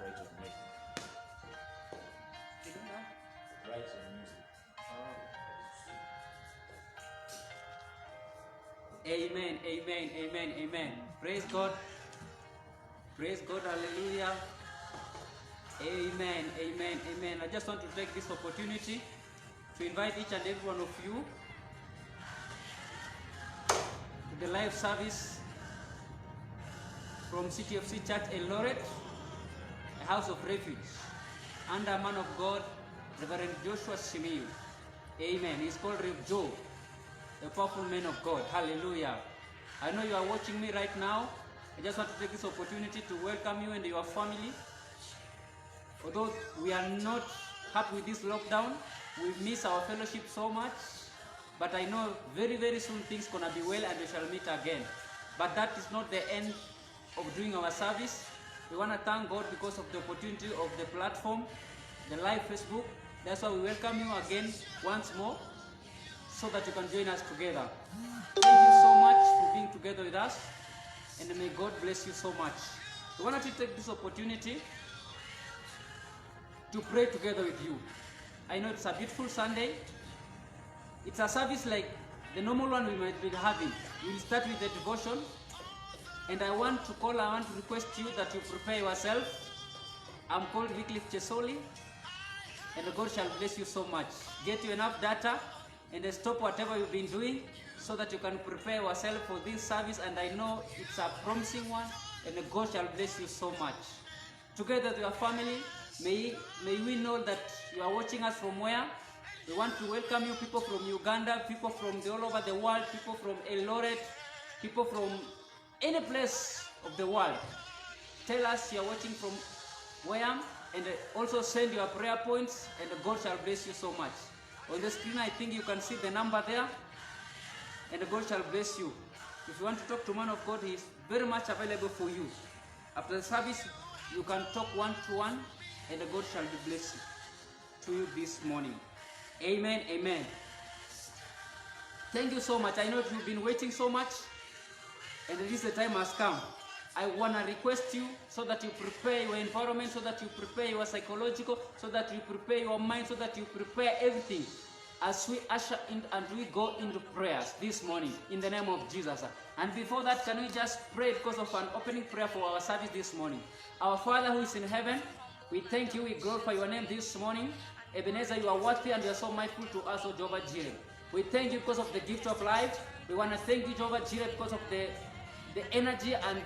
write your name. You don't know? Write your music. Amen, amen, amen, amen. Praise God. Praise God, hallelujah. Amen, amen, amen. I just want to take this opportunity to invite each and every one of you to the live service from City of Sea Church Eldoret, a house of refuge, under a man of God, Reverend Joshua Simiyu. Amen. He's called Rev Joe, a powerful man of God. Hallelujah. I know you are watching me right now. I just want to take this opportunity to welcome you and your family. Although we are not happy with this lockdown, we miss our fellowship so much. But I know very, very soon things gonna be well and we shall meet again. But that is not the end of doing our service. We want to thank God because of the opportunity of the platform, the live Facebook. That's why we welcome you again once more, so that you can join us together. Thank you so much for being together with us, and may God bless you so much. We wanted to take this opportunity to pray together with you. I know it's a beautiful Sunday. It's a service like the normal one we might be having. We'll start with the devotion, and I want to request you that you prepare yourself. I'm called Wycliffe Chesoli, and God shall bless you so much. Get you enough data and stop whatever you've been doing so that you can prepare yourself for this service, and I know it's a promising one, and God shall bless you so much. Together with your family, may we know that you are watching us from where. We want to welcome you, people from Uganda, people from all over the world, people from Eldoret, people from any place of the world. Tell us you are watching from where, and also send your prayer points, and God shall bless you so much. On the screen, I think you can see the number there, and God shall bless you. If you want to talk to man of God, he is very much available for you. After the service, you can talk one-to-one, and God shall be blessed to you this morning. Amen, amen. Thank you so much. I know you've been waiting so much, and at least the time has come. I want to request you so that you prepare your environment, so that you prepare your psychological, so that you prepare your mind, so that you prepare everything as we usher in and we go into prayers this morning in the name of Jesus. And before that, can we just pray because of an opening prayer for our service this morning? Our Father who is in heaven, we thank you, we glorify your name this morning. Ebenezer, you are worthy and you are so mindful to us, O Jehovah Jireh. We thank you because of the gift of life. We want to thank you, Jehovah Jireh, because of the energy and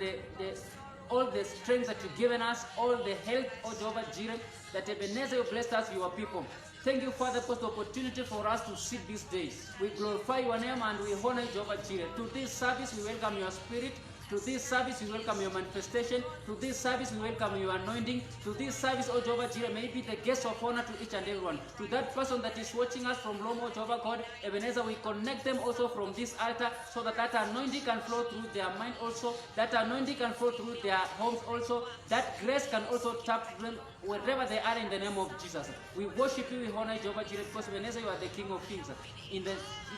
all the strength that you've given us, all the health, O Jehovah Jireh, that Ebenezer, you blessed us, your people. Thank you, Father, for the opportunity for us to sit this day. We glorify your name and we honor you, Jehovah Jireh. To this service, we welcome your spirit. To this service, we welcome your manifestation. To this service, we welcome your anointing. To this service, O Jehovah Jireh, may be the guest of honor to each and everyone. To that person that is watching us from Lomo, Jehovah God, Ebenezer, we connect them also from this altar so that that anointing can flow through their mind also. That anointing can flow through their homes also. That grace can also tap them wherever they are in the name of Jesus. We worship you, we honor Jehovah Jireh, because Ebenezer, you are the King of Kings. It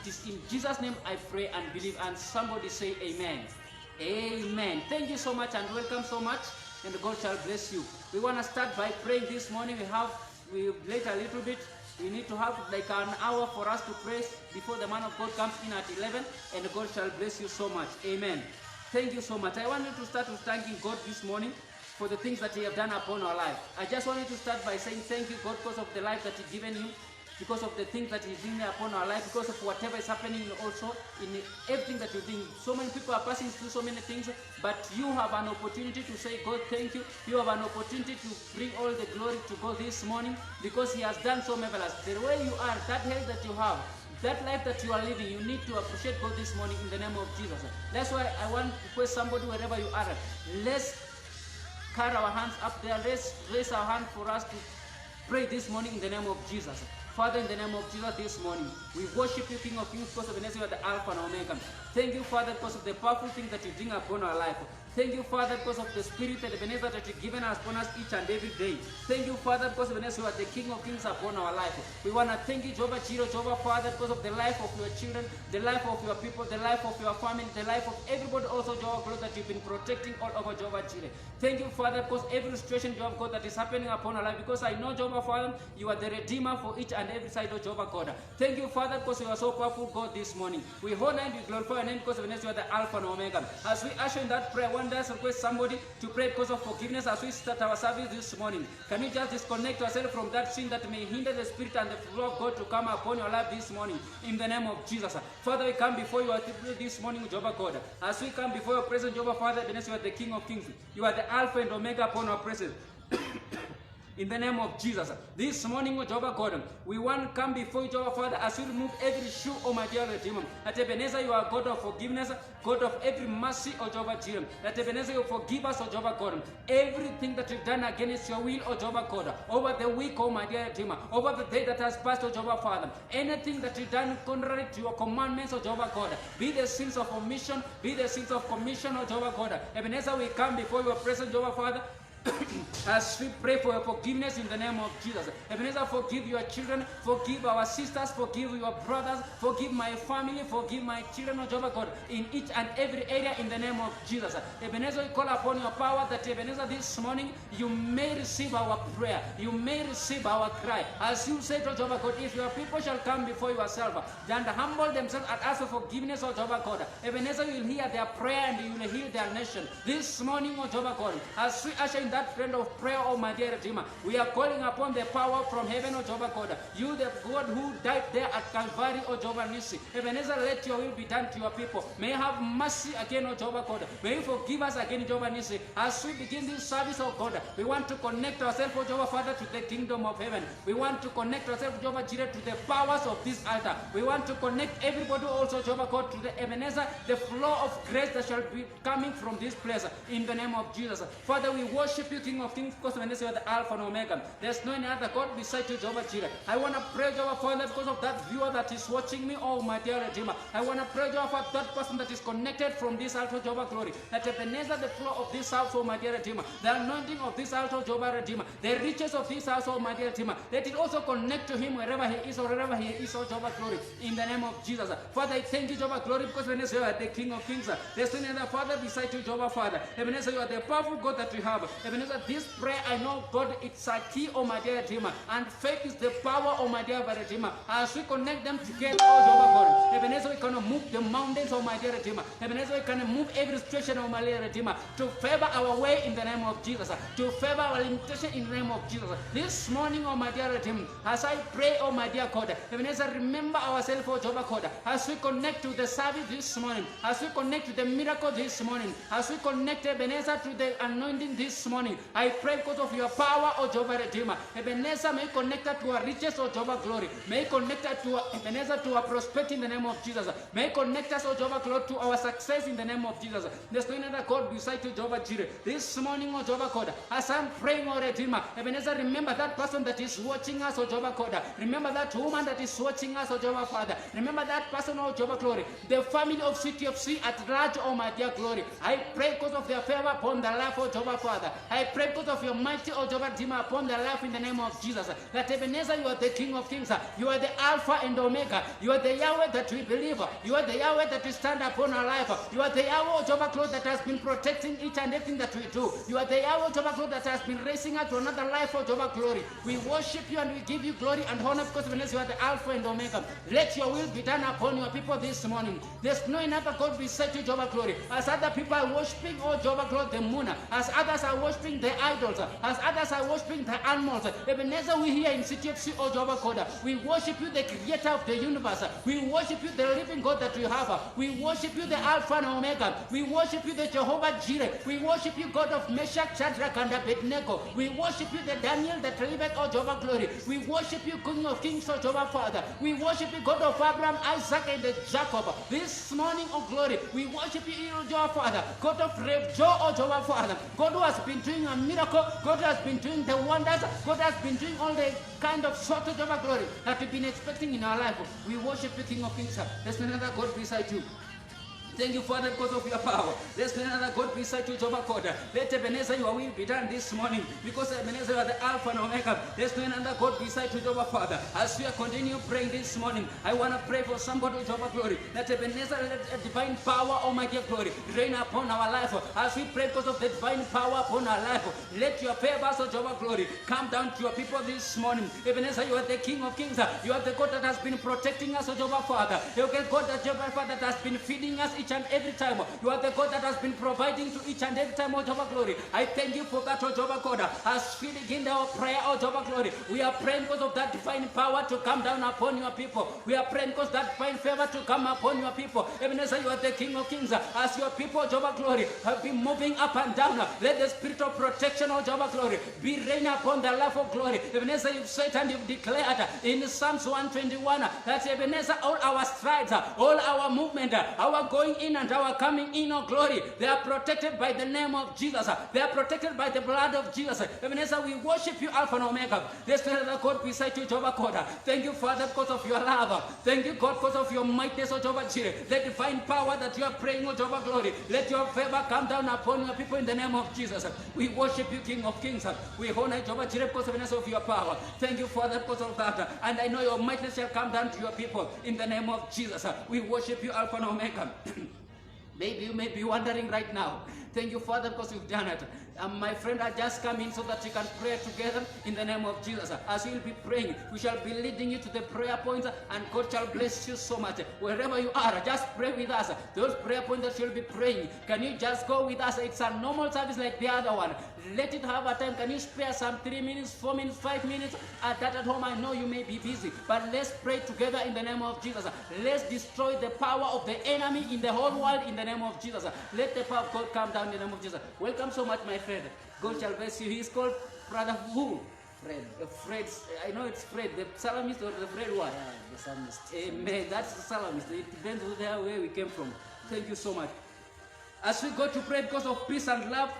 is in Jesus' name I pray and believe, and somebody say amen. Amen. Thank you so much and welcome so much, and God shall bless you. We want to start by praying this morning. We late a little bit. We need to have like an hour for us to pray before the man of God comes in at 11, and God shall bless you so much. Amen. Thank you so much. I want you to start with thanking God this morning for the things that He has done upon our life. I just wanted to start by saying thank you, God, because of the life that He's given you, because of the things that He's doing upon our life, because of whatever is happening also in everything that you're doing. So many people are passing through so many things, but you have an opportunity to say, God, thank you. You have an opportunity to bring all the glory to God this morning because He has done so marvelous. The way you are, that health that you have, that life that you are living, you need to appreciate God this morning in the name of Jesus. That's why I want to request somebody wherever you are, let's carry our hands up there. Let's raise our hand for us to pray this morning in the name of Jesus. Father, in the name of Jesus this morning, we worship you, King of Kings, because of Ebenezer, you are the Alpha and Omega. Thank you, Father, because of the powerful thing that you're doing upon our life. Thank you, Father, because of the Spirit and the Ebenezer that you've given us upon us each and every day. Thank you, Father, because Ebenezer, you are the King of Kings upon our life. We want to thank you, Jehovah Jireh, Jehovah Father, because of the life of your children, the life of your people, the life of your family, the life of everybody also, Jehovah God, that you've been protecting all over Jehovah Jireh. Thank you, Father, because every situation, Jehovah God, that is happening upon our life, because I know, Jehovah Father, you are the Redeemer for each and every side of Jehovah God. Thank you, Father, because you are so powerful, God, this morning. We honor and we glorify your name because Ebenezer, you are the Alpha and Omega. As we usher in that prayer, one day request somebody to pray because of forgiveness as we start our service this morning. Can you just disconnect yourself from that sin that may hinder the Spirit and the flow of God to come upon your life this morning in the name of Jesus? Father, we come before you this morning, Jehovah God. As we come before your presence, Jehovah Father, Ebenezer, you are the King of Kings. You are the Alpha and Omega upon our presence. In the name of Jesus. This morning, Jehovah God, we want to come before you, Jehovah Father, as we remove every shoe, oh my dear Redeemer. That Ebenezer, you are God of forgiveness, God of every mercy, oh Jehovah Jireh. That Ebenezer, you forgive us, oh Jehovah God. Everything that we've done against your will, oh Jehovah God. Over the week, oh my dear Redeemer. Over the day that has passed, oh Jehovah Father. Anything that we've done contrary to your commandments, oh Jehovah God. Be the sins of omission, be the sins of commission, oh Jehovah God. Ebenezer, we come before your presence, Jehovah Father. As we pray for your forgiveness in the name of Jesus. Ebenezer, forgive your children, forgive our sisters, forgive your brothers, forgive my family, forgive my children, oh Jehovah God, in each and every area in the name of Jesus. Ebenezer, we call upon your power that Ebenezer, this morning, you may receive our prayer, you may receive our cry. As you said, oh Jehovah God, if your people shall come before yourself and humble themselves and ask for forgiveness, oh Jehovah God, Ebenezer, you will hear their prayer and you will heal their nation. This morning, oh Jehovah God, as we usher in that friend of prayer, oh my dear Redeemer, we are calling upon the power from heaven, oh Jehovah God. You, the God who died there at Calvary, oh Jehovah Nissi. Ebenezer, let your will be done to your people. May you have mercy again, oh Jehovah God. May you forgive us again, Jehovah Nissi. As we begin this service, oh God, we want to connect ourselves, oh Jehovah Father, to the kingdom of heaven. We want to connect ourselves, Jehovah Jireh, to the powers of this altar. We want to connect everybody also, Jehovah God, to the Ebenezer, the flow of grace that shall be coming from this place in the name of Jesus. Father, we worship you, King of Kings, because Ebenezer, you are the Alpha and Omega. There's no any other God beside you, Jehovah Jireh. I want to pray, Jehovah Father, because of that viewer that is watching me, oh my dear Redeemer. I want to pray, Jehovah Father, that person that is connected from this altar, Jehovah Glory. That Ebenezer, the flow of this house, oh my dear Redeemer. The anointing of this altar, Jehovah Redeemer. The riches of this house, oh my dear Redeemer. Let it also connect to him wherever he is or wherever he is, oh Jehovah Glory. In the name of Jesus. Father, I thank you, Jehovah Glory, because Ebenezer, you are the King of Kings. There's no other Father beside you, Jehovah Father. Ebenezer, you are the powerful God that we have. Ebenezer, this prayer, I know, God, it's a key, oh my dear Redeemer. And faith is the power, oh my dear Redeemer. As we connect them together, oh Jehovah God. Ebenezer, we can move the mountains, oh my dear Redeemer. Ebenezer, we can move every situation, oh my dear Redeemer, to favor our way in the name of Jesus. To favor our limitation in the name of Jesus. This morning, oh my dear Redeemer, as I pray, oh my dear God, Ebenezer, remember ourselves, oh Jehovah God. As we connect to the service this morning, as we connect to the miracle this morning, as we connect, Ebenezer, to the anointing this morning, I pray because of your power, oh Jehovah Redeemer. Ebenezer, may you connect us to our riches, oh Jehovah Glory. May you connect us to Ebenezer, to our prosperity in the name of Jesus. May you connect us, oh Jehovah Glory, to our success in the name of Jesus. There's no other God beside you, Jehovah Jireh. This morning, oh Jehovah God, as I'm praying, oh Redeemer, Ebenezer, remember that person that is watching us, oh Jehovah God. Remember that woman that is watching us, oh Jehovah Father. Remember that person, oh Jehovah Glory. The family of City of Sea at large, oh my dear Glory. I pray because of their favor upon their life, oh Jehovah Father. I pray because of your mighty, oh Jehovah Redeemer, upon their life in the name of Jesus. That Ebenezer, you are the King of Kings. You are the Alpha and Omega. You are the Yahweh that we believe. You are the Yahweh that we stand upon our life. You are the Yahweh, oh Jehovah Glory, that has been protecting each and everything that we do. You are the Yahweh, Jehovah Glory, that has been raising us to another life, oh Jehovah Glory. We worship you and we give you glory and honor because Ebenezer, you are the Alpha and Omega. Let your will be done upon your people this morning. There's no another God beside you, Jehovah Glory. As other people are worshiping, oh Jehovah Glory, the moon. As others are worshiping the idols. As others are worshiping the animals. Ebenezer, we here in City of Sea, oh Jehovah God. We worship you, the creator of the universe. We worship you, the living God that we have. We worship you, the Alpha and Omega. We worship you, the Jehovah Jireh. We worship you, God of Meshach, Shadrach, and Abednego. We worship you, the Daniel that liveth, oh Jehovah Glory. We worship you, King of Kings, oh Jehovah Father. We worship you, God of Abraham, Isaac, and Jacob. This morning, oh glory, we worship you, oh Jehovah Father. God of Joe, oh Jehovah Father. God who has been doing a miracle. God has been doing the wonders. God has been doing all the kind of sort of Jehovah Glory that we've been expecting in our life. We worship you, King of Kings. There's another God beside you. Thank you, Father, because of your power. There's no another God beside you, Jehovah God. Let Ebenezer, your will be done this morning. Because Ebenezer, you are the Alpha and Omega. There's no another God beside you, Jehovah Father. As we are continue praying this morning, I want to pray for somebody, Jehovah Glory. That Ebenezer, let a divine power, Almighty Glory, rain upon our life. As we pray because of the divine power upon our life, let your favors, Jehovah Glory, come down to your people this morning. Ebenezer, you are the King of Kings. You are the God that has been protecting us, Jehovah Father. You are the God that, Jehovah Father, that has been feeding us each and every time. You are the God that has been providing to each and every time, O Jehovah Glory. I thank you for that, O Jehovah God. As feeding in our prayer, O Jehovah Glory, we are praying because of that divine power to come down upon your people. We are praying because that divine favor to come upon your people. Ebenezer, you are the King of Kings. As your people, O Jehovah Glory, have been moving up and down, let the spirit of protection, O Jehovah Glory, be reign upon the life of glory. Ebenezer, you've said and you've declared in Psalms 121 that Ebenezer, all our strides, all our movement, our going in and our coming in, oh glory, they are protected by the name of Jesus. They are protected by the blood of Jesus. Ebenezer, we worship you, Alpha and Omega. There's no other God beside you, Jehovah God. Thank you, Father, because of your love. Thank you, God, because of your mightiness, oh Jehovah Jireh. The divine power that you are praying, oh Jehovah Glory. Let your favor come down upon your people in the name of Jesus. We worship you, King of Kings. We honor Jehovah Jireh because of your power. Thank you, Father, because of that. And I know your mightiness shall come down to your people in the name of Jesus. We worship you, Alpha and Omega. Maybe you may be wondering right now. Thank you, Father, because you've done it. My friend, I just come in so that you can pray together in the name of Jesus. As we will be praying, we shall be leading you to the prayer points, and God shall bless you so much. Wherever you are, just pray with us. Those prayer points that you'll be praying, can you just go with us? It's a normal service like the other one. Let it have a time. Can you spare some 3 minutes, 4 minutes, 5 minutes? At that at home, I know you may be busy, but let's pray together in the name of Jesus. Let's destroy the power of the enemy in the whole world in the name of Jesus. Let the power of God come down in the name of Jesus. Welcome so much, my friend. God shall bless you. He is called Brother who? Fred. Fred. I know it's Fred. The psalmist or the Fred what? Yeah, the psalmist. Amen. That's the psalmist. It depends on where we came from. Thank you so much. As we go to pray because of peace and love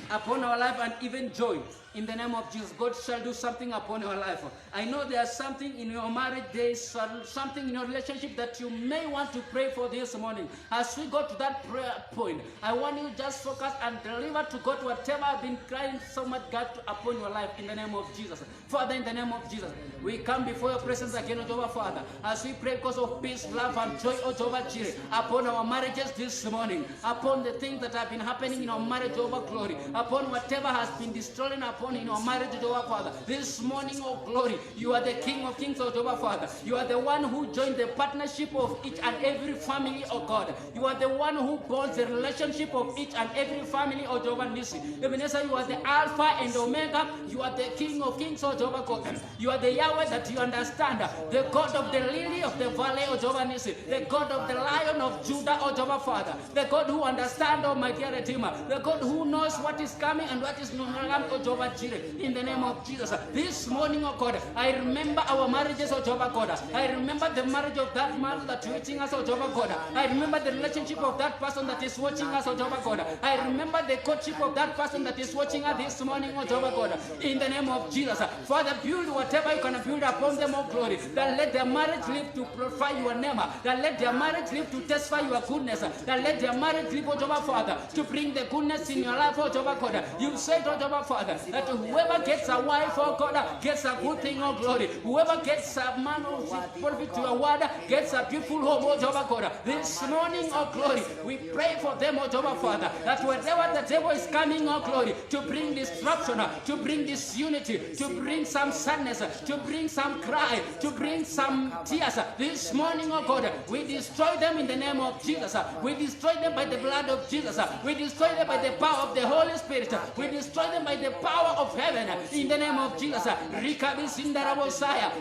upon our life and even joy, in the name of Jesus, God shall do something upon your life. I know there's something in your marriage, there's something in your relationship that you may want to pray for this morning. As we go to that prayer point, I want you to just focus and deliver to God whatever I've been crying so much, God, upon your life in the name of Jesus. Father, in the name of Jesus, we come before your presence again, O Jehovah Father, as we pray because of peace, love, and joy, O Jehovah Jireh, upon our marriages this morning, upon the things that have been happening in our marriage, Jehovah Glory, upon whatever has been destroying upon in our marriage, Jehovah Father. This morning, oh glory, you are the King of Kings, oh Jehovah Father. You are the one who joined the partnership of each and every family, oh God. You are the one who bonds the relationship of each and every family, oh Jehovah Nissi. Ebenezer, you are the Alpha and Omega. You are the King of Kings, oh Jehovah God. You are the Yahweh that you understand. The God of the lily of the valley, oh Jehovah Nissi. The God of the Lion of Judah, oh Jehovah Father. The God who understands, oh my dear Redeemer. The God who knows what is coming and what is not coming, oh Jehovah Jireh. In the name of Jesus, this morning, oh God, I remember our marriages, oh Jehovah God. I remember the marriage of that man that is watching us, oh Jehovah God. I remember the relationship of that person that is watching us, oh Jehovah God. I remember the courtship of that person that is watching us this morning, oh Jehovah God. In the name of Jesus, Father, build whatever you can build upon them, oh glory. That let their marriage live to glorify your name. That let their marriage live to testify your goodness. That let their marriage live, oh Jehovah Father, to bring the goodness in your life, oh Jehovah God. You said, oh Jehovah Father, that whoever gets a wife, oh God, gets a good thing, oh glory. Whoever gets a man who profit to your word gets a beautiful home, oh Jehovah God. This morning, oh glory, we pray for them, oh Jehovah Father, that wherever the devil is coming, oh glory, to bring disruption, to bring disunity, to bring some sadness, to bring some cry, to bring some tears, this morning, oh God, we destroy them in the name of Jesus. We destroy them by the blood of Jesus. We destroy them by the power of the Holy Spirit. We destroy them by the power of heaven in the name of Jesus.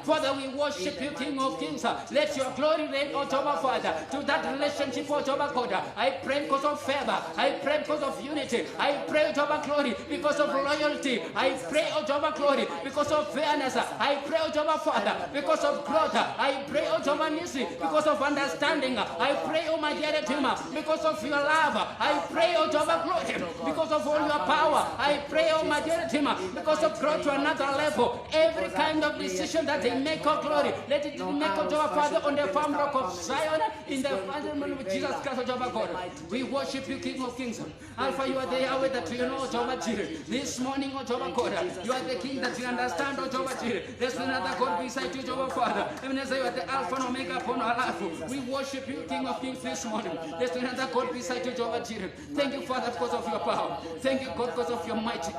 Father, we worship you, King of Kings. Let your glory reign, oh Jehovah Father, to that relationship, oh Jehovah God. I pray because of favor. I pray because of unity. I pray, oh Jehovah Glory, because of loyalty. I pray, oh Jehovah Glory, because of fairness. I pray, oh Jehovah Father, because of growth. I pray, oh Jehovah Nissi, because of understanding. I pray, oh my dear Redeemer, because of your love. I pray, oh Jehovah Glory, because of all your power. I pray, oh my dear him because of growth to another level. Every kind of decision that they make, oh glory, let it make, oh Jehovah Father, on the firm rock of Zion, in the name of Jesus Christ, oh Jehovah God. We worship you, King of Kings. Alpha, you are the Yahweh that you know, Jehovah Jireh. This morning, oh Jehovah God, you are the King that we understand, oh Jehovah Jireh. There's another God beside you, Jehovah Father. Even as you are the Alpha and Omega upon our life. We worship you, King of Kings, this morning. There's another God beside you, Jehovah Jireh. Thank you, Father, because of your power. Thank you, God, because of your mighty.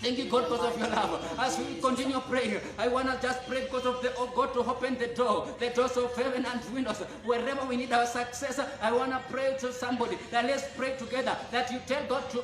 Thank you, God, because of your love. As we continue praying, I want to just pray because of the, oh God, to open the doors of heaven and windows. Wherever we need our success, I want to pray to somebody that let's pray together, that you tell God to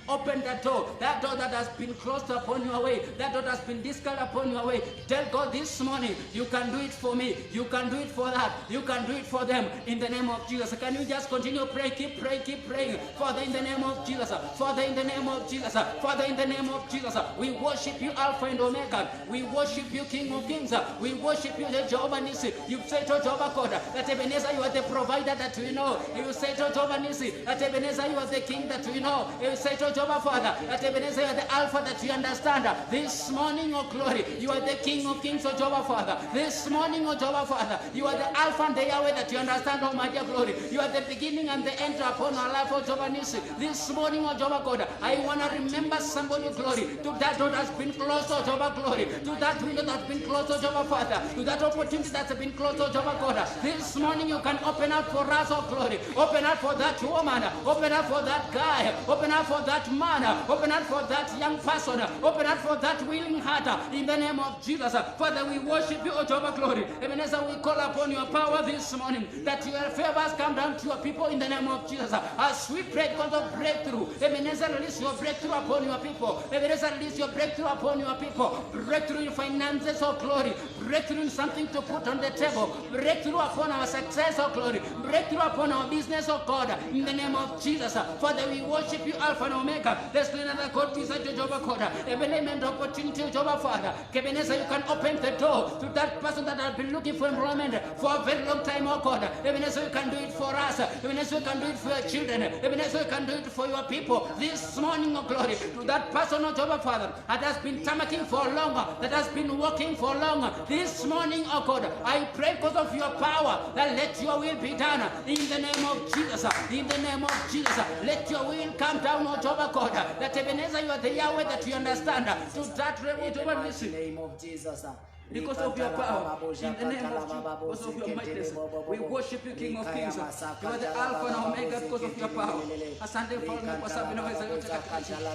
open that door that has been closed upon your way, that door that's been discarded upon your way. Tell God this morning, you can do it for me, you can do it for that, you can do it for them, in the name of Jesus. Can you just continue praying, keep praying, Father, in the name of Jesus, Father, in the name of Jesus, Father, in the name of Jesus. We worship you, Alpha and Omega. We worship you, King of Kings. We worship you, the Jehovah Nissi. You say to Jehovah God that Ebenezer, you are the provider that we know. You say to Jehovah Nissi that Ebenezer, you are the King that we know. You say to Jehovah Father that Ebenezer, you are the Alpha that we understand. This morning, oh glory, you are the King of Kings, oh Jehovah Father. This morning, oh Jehovah Father, you are the Alpha and the Yahweh that you understand, oh my dear glory. You are the beginning and the end upon our life, oh Jehovah Nissi. This morning, oh Jehovah God, I want to remember somebody, glory, to that door that's been closed, oh Jehovah glory, to that window that's been closed, oh Jehovah Father, to that opportunity that's been closed, oh Jehovah God. This morning, you can open up for us, oh glory. Open up for that woman, open up for that guy, open up for that man, open up for that young person, open up for that willing heart, in the name of Jesus. Father, we worship you, O Jehovah glory. Even as we call upon your power this morning, that your favors come down to your people in the name of Jesus. As we pray because of breakthrough, even as release your breakthrough upon your people, even as release your breakthrough upon your people, breakthrough in finances, oh glory, breakthrough in something to put on the table, breakthrough upon our success, oh glory, breakthrough upon our business, oh God, in the name of Jesus. Father, we worship you, Alpha and Omega. There's another God beside you, Jehovah God. Element opportunity, Jehovah Father. Ebenezer, you can open the door to that person that has been looking for employment for a very long time, oh God. Ebenezer, you can do it for us. Ebenezer, you can do it for your children. Ebenezer, you can do it for your people. This morning, oh glory, to that person, oh Jehovah Father, that has been tamarking for long, that has been working for long. This morning, oh God, I pray because of your power that let your will be done in the name of Jesus. In the name of Jesus, let your will come down, oh Jehovah God. That Ebenezer, you are the Yahweh that you understand. To that level, In the name of Jesus. because of your power, in the name of Jesus, because of your mightiness, we worship you, King of Kings. You are the Alpha and Omega because of your power. Asante mfalme kwa sababu unaweza yote katika jina.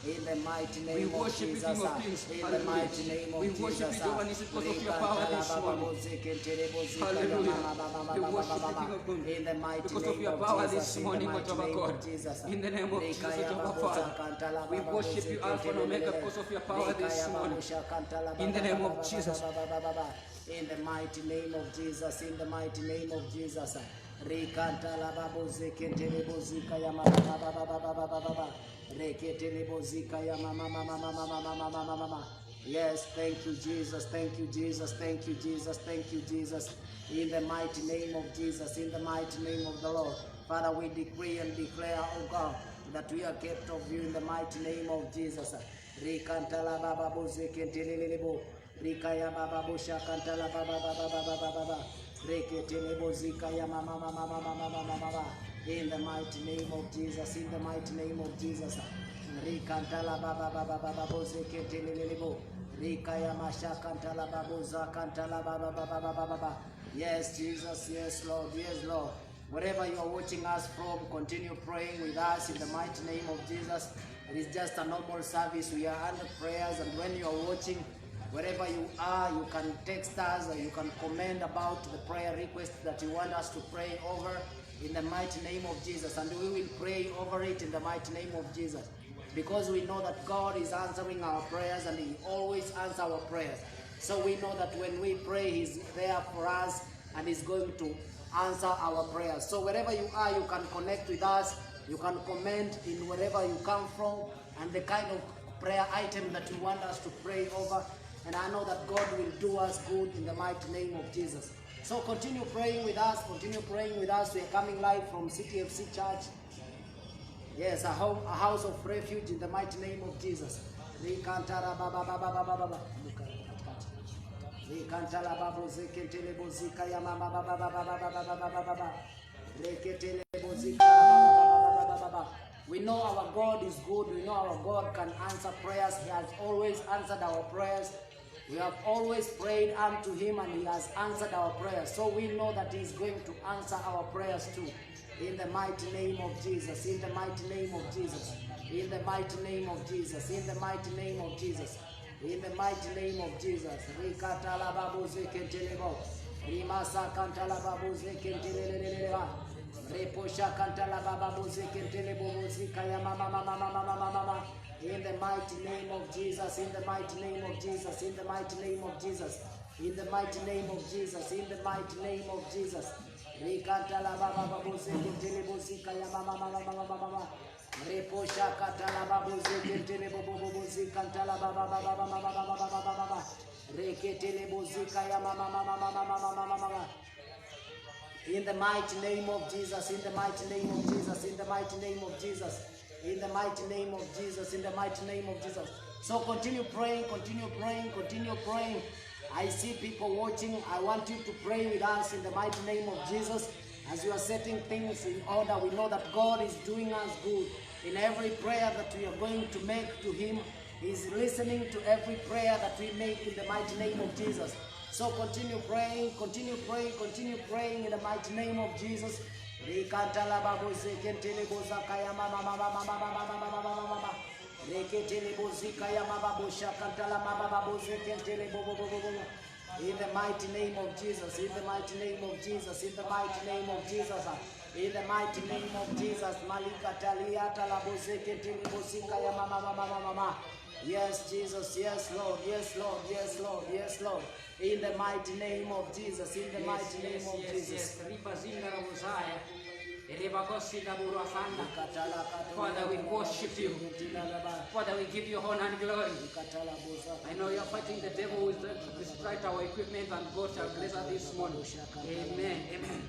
In the mighty name We of worship you, Jesus. King of Kings. In the mighty name of We Jesus. worship you, Jehovah Nissi, because of your power this morning. Hallelujah. We worship you, King of Kings, In the mighty because name of your of power Jesus. this morning, O Jehovah God. In the name of Jesus, Jehovah Father. We worship you, Alpha and Omega, because of your power this morning. In the name of Jesus. In the mighty name of Jesus. In the mighty name of Jesus. Rikantala babuze ketele bozika ya mama baba reketele bozika ya mama. Yes, thank you Jesus, thank you Jesus, thank you Jesus, thank you Jesus. In the mighty name of Jesus, in the mighty name of the Lord, Father, we decree and declare, oh God, that we are kept of you in the mighty name of Jesus. Rikantala baba boze ketele lebo rikaya baba bosha kantala baba reketele ya mama. In the mighty name of Jesus, in the mighty name of Jesus. Rikantala baba boze ketele lebo rikaya masha kantala baboza kantala baba. Yes, Jesus, yes, Lord, yes, Lord. Wherever you are watching us from, continue praying with us in the mighty name of Jesus. It is just a normal service. We are under prayers, and when you are watching, wherever you are, you can text us or you can comment about the prayer request that you want us to pray over in the mighty name of Jesus. And we will pray over it in the mighty name of Jesus. Because we know that God is answering our prayers and He always answers our prayers. So we know that when we pray, He's there for us and He's going to answer our prayers. So wherever you are, you can connect with us. You can comment in wherever you come from and the kind of prayer item that you want us to pray over. And I know that God will do us good in the mighty name of Jesus. So continue praying with us. Continue praying with us. We are coming live from CTFC Church. Yes, a house of refuge in the mighty name of Jesus. Rikantara baba baba baba baba. Rikantala babu zeketele bozika ya mama baba baba baba baba baba. Reketele bozika baba baba baba. We know our God is good. We know our God can answer prayers. He has always answered our prayers. We have always prayed unto him and he has answered our prayers. So we know that he is going to answer our prayers too. In the mighty name of Jesus. In the mighty name of Jesus. In the mighty name of Jesus. In the mighty name of Jesus. In the mighty name of Jesus. Rikatala babu zekentelebo. Rimasa kantala babu zekenteleleleleba. Reposha kantala babu zekentelebo zikaya mama mama mama mama mama. In the mighty name of Jesus, in the mighty name of Jesus, in the mighty name of Jesus, in the mighty name of Jesus, in the mighty name of Jesus. Rikantala baba babu zekentele bozika ya mama mama mama mama. Reposha katala babu zekentele bobo zikantala baba baba baba baba baba baba. Reketele bozika ya mama mama mama mama mama. In the mighty name of Jesus, in the mighty name of Jesus, in the mighty name of Jesus. In the mighty name of Jesus, in the mighty name of Jesus. So continue praying, continue praying, continue praying. I see people watching. I want you to pray with us in the mighty name of Jesus. As you are setting things in order, we know that God is doing us good. In every prayer that we are going to make to him, he is listening to every prayer that we make in the mighty name of Jesus. So continue praying, continue praying, continue praying in the mighty name of Jesus. Rikantala babu zekentele bozaka ya mama mama mama mama mama mama. Reketele bozika ya mama bosha kantala mama babu zekentele bobo bobo bobo. In the mighty name of Jesus, in the mighty name of Jesus, in the mighty name of Jesus, in the mighty name of Jesus, Malika talia tala bozekentele bozika ya mama mama mama mama. Yes, Jesus, yes, Lord, yes, Lord, yes, Lord, yes, Lord. In the mighty name of Jesus, in the mighty name of Jesus. Father, we worship you. Father, we give you honor and glory. I know you are fighting the devil with destroy our equipment, and God shall bless us this morning. Amen. Amen.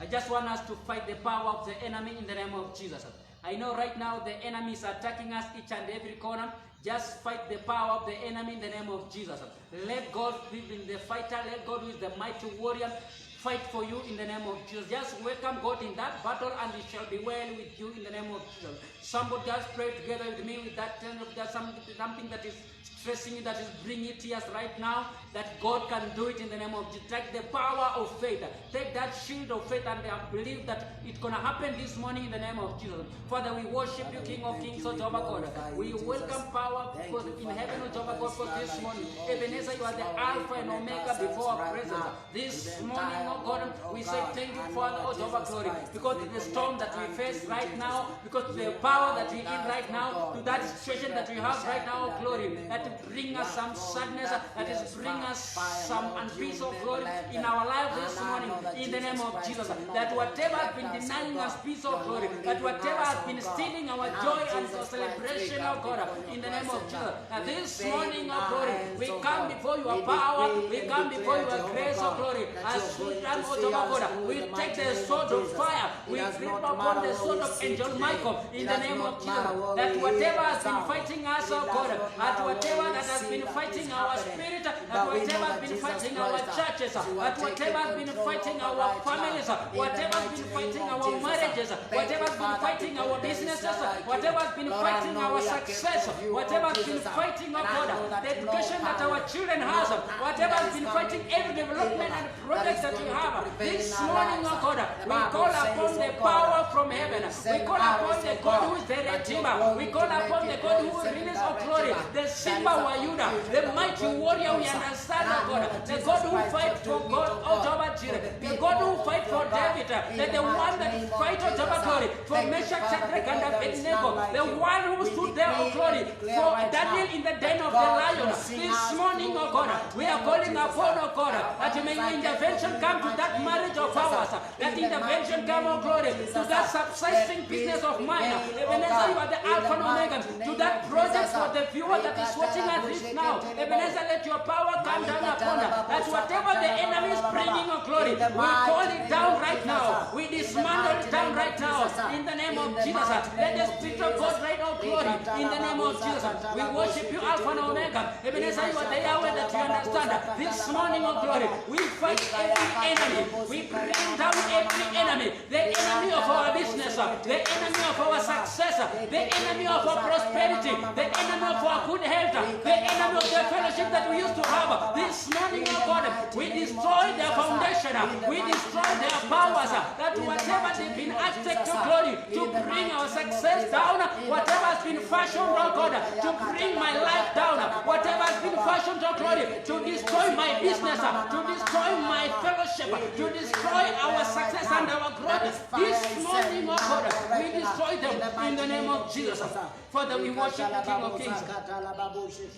I just want us to fight the power of the enemy in the name of Jesus. I know right now the enemy is attacking us each and every corner. Just fight the power of the enemy in the name of Jesus. Let God be the fighter. Let God, who is the mighty warrior, fight for you in the name of Jesus. Just welcome God in that battle, and it shall be well with you in the name of Jesus. Somebody just pray together with me with that something that is stressing you, that is bringing tears right now, that God can do it in the name of Jesus. Take the power of faith. Take that shield of faith and believe that it's going to happen this morning in the name of Jesus. Father, we worship you, King of Kings, O Jehovah God. We welcome power in heaven, O Jehovah God, for this morning. Ebenezer, you are the Alpha and Omega before our presence. This morning, O God, we say thank you, Father, O Jehovah glory, because of the storm that we face right now, because of the power that we in right now, to that situation that we have right now, glory, that bring us some sadness, that is bring us some unpeace of glory in our life this morning, in the name of Jesus. That whatever has been denying us peace of glory, that whatever has been stealing our joy and celebration of God, in the name of Jesus. That this morning, of glory, we come before your power, we come before your grace of glory. As we come, O God, we take the sword of fire, we grip upon the sword of Angel Michael, in the name of Jesus. That whatever has been fighting us, O God, at whatever that has been fighting our spirit, that whatever has been fighting our churches, that whatever has been fighting our families, whatever has been fighting our marriages, whatever has been fighting our businesses, whatever has been fighting our success, whatever has been fighting, oh God, the education that our children has, whatever has been fighting every development and project that we have, this morning, oh God, we call upon the power from heaven. We call upon the God who is the Redeemer. We call upon the God who releases our glory, the Simba wa Judah, the mighty warrior. We understand, oh God, the God who fights for God, oh Jehovah Jireh, the God who fights for David, the one that fights, oh Jehovah glory, for Meshach, Shadrach, and Abednego, the one who stood there, oh glory, for Daniel in the den of the lion. This morning, oh God, we are calling upon, oh God, that may your intervention come to that marriage of ours, that intervention come, oh glory, to that subsisting business of mine. Ebenezer, you are the Alpha and Omega, to that project for the viewer that is watching us this now. Ebenezer, let your power come down upon us, that whatever the enemy is bringing, oh glory, we call it down right now. We dismantle it down right now, in the name of of Jesus. Let the Spirit of God right now glory in the name of Jesus. We worship you, Alpha and Omega. Ebenezer, you are the Yahweh that you understand. This morning, of glory, we fight every enemy. We bring down every enemy. The enemy of our business, the enemy of our success, the enemy of our prosperity, the enemy of our good health, the enemy of the fellowship that we used to have. This morning, oh God, we destroy their foundation. We destroy their powers. That whatever they've been acted to glory to bring our success down, whatever has been fashioned, oh God, to bring my life down, whatever has been fashioned, oh glory, to destroy my business, to destroy my fellowship, to destroy our success and our growth. This morning, oh God, we destroy them in the name of Jesus. Father, we worship the King of Kings.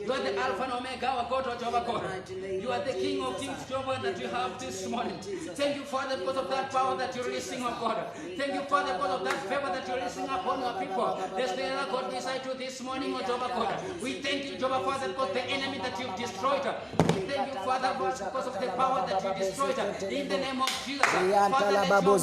You are the Alpha and Omega, our God, our Jehovah God. You are the King of Kings, Jehovah, that you have this morning. Thank you, Father, because of that power that you're releasing, oh God. Thank you, Father, because of that favor that you're releasing upon your people. Let's lay our God beside you this morning, oh Jehovah God. We thank you, Jehovah, Father, because the enemy that you've destroyed. We thank you, Father, because of the power that you destroyed. In the name of Jesus. Father, let your will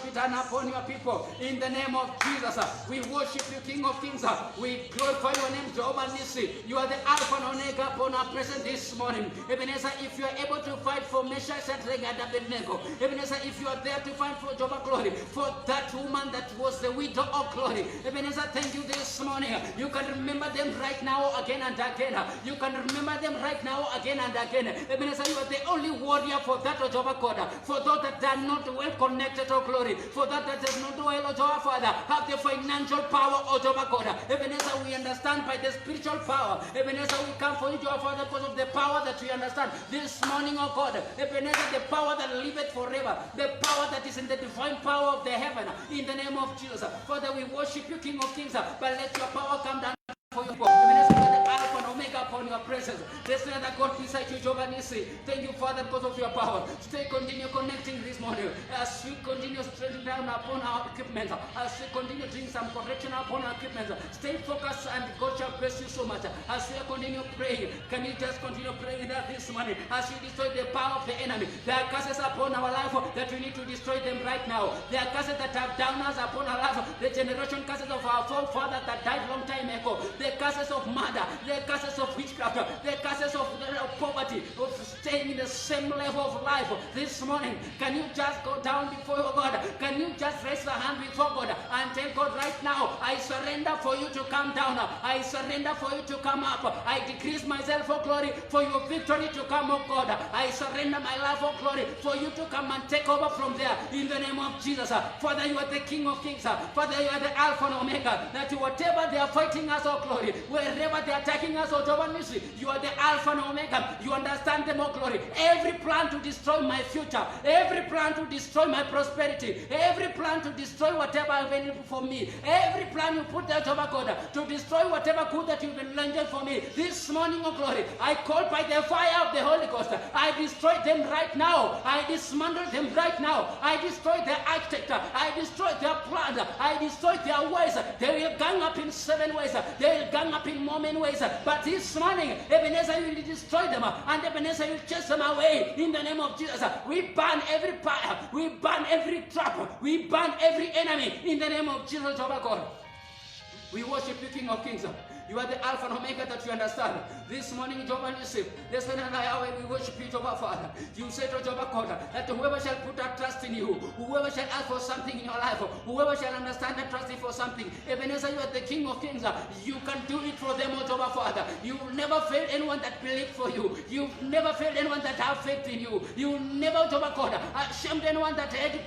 be done upon your people. In the name of Jesus. We worship you, King of Kings. We glorify your name, Jehovah Nissi. You are the Alpha and Omega upon our presence this morning. Ebenezer, if you are able to fight for Meshach, Shadrach, and Abednego, Ebenezer, if you are there to fight for Jehovah glory, for that woman that was the widow of glory, Ebenezer, thank you this morning. You can remember them right now again and again. You can remember them right now again and again. Ebenezer, you are the only warrior for that, O Jehovah God. For those that are not well connected, O glory, for that is not well, O Jehovah Father, have the financial power, O Jehovah God. Ebenezer, we understand by the spiritual power. Ebenezer, we come for you, Jehovah Father, because of the power that we understand this morning, O God. Ebenezer, the power that liveth forever, the power that is in the divine power of the heaven, in the name of Jesus. Father, we worship you, King of Kings, but let your power come down for you. Ebenezer, you are the Alpha and Omega upon your presence. There's no other God beside you, Jehovah Nissi. Thank you, Father, because of your power. Continue connecting this morning as we continue strengthening down upon our equipment, as we continue doing some correction upon our equipment. Stay focused and God shall bless you so much. As we continue praying, can you just continue praying with us this morning as we destroy the power of the enemy? There are curses upon our life that we need to destroy them right now. There are curses that have down us upon our life, the generation curses of our forefathers that died long time ago, the curses of murder, the curses of witchcraft, the curses of poverty, of staying in the same level of life. This morning, can you just go down before your God? Can you just raise the hand before God and tell God right now, I surrender for you to come down. I surrender for you to come up. I decrease myself for glory, for your victory to come, oh God. I surrender my life for glory, for you to come and take over from there in the name of Jesus. Father, you are the King of Kings. Father, you are the Alpha and Omega. That whatever they are fighting us, oh glory, wherever they are attacking us, oh Jehovah Nissi, you are the Alpha and Omega. You understand them, oh glory. Every plan to destroy my future, every plan to destroy my prosperity, every plan to destroy whatever available for me, every plan you put there, Jehovah God, to destroy whatever good that you've been lending for me. This morning, oh glory, I call by the fire of the Holy Ghost. I destroy them right now. I dismantle them right now. I destroy their architect. I destroy their plans. I destroy their ways. They will gang up in 7 ways. They will gang up in more many ways. But this morning, Ebenezer will destroy them, and Ebenezer will chase them away in the name of Jesus. We ban every fire. We ban every trap. We ban every enemy in the name of Jesus, Jehovah God. We worship you, King of Kings. You are the Alpha and Omega that you understand. This morning, Jehovah Nissi, this morning, Yahweh, we worship you, Jehovah Father. You said to Jehovah God that whoever shall put our trust in you, whoever shall ask for something in your life, whoever shall understand and trust you for something, Ebenezer, you are the King of Kings. You can do it for them, O Jehovah Father. You will never fail anyone that believes for you. You've never failed anyone that have faith in you. You will never, Jehovah God, ashamed anyone that had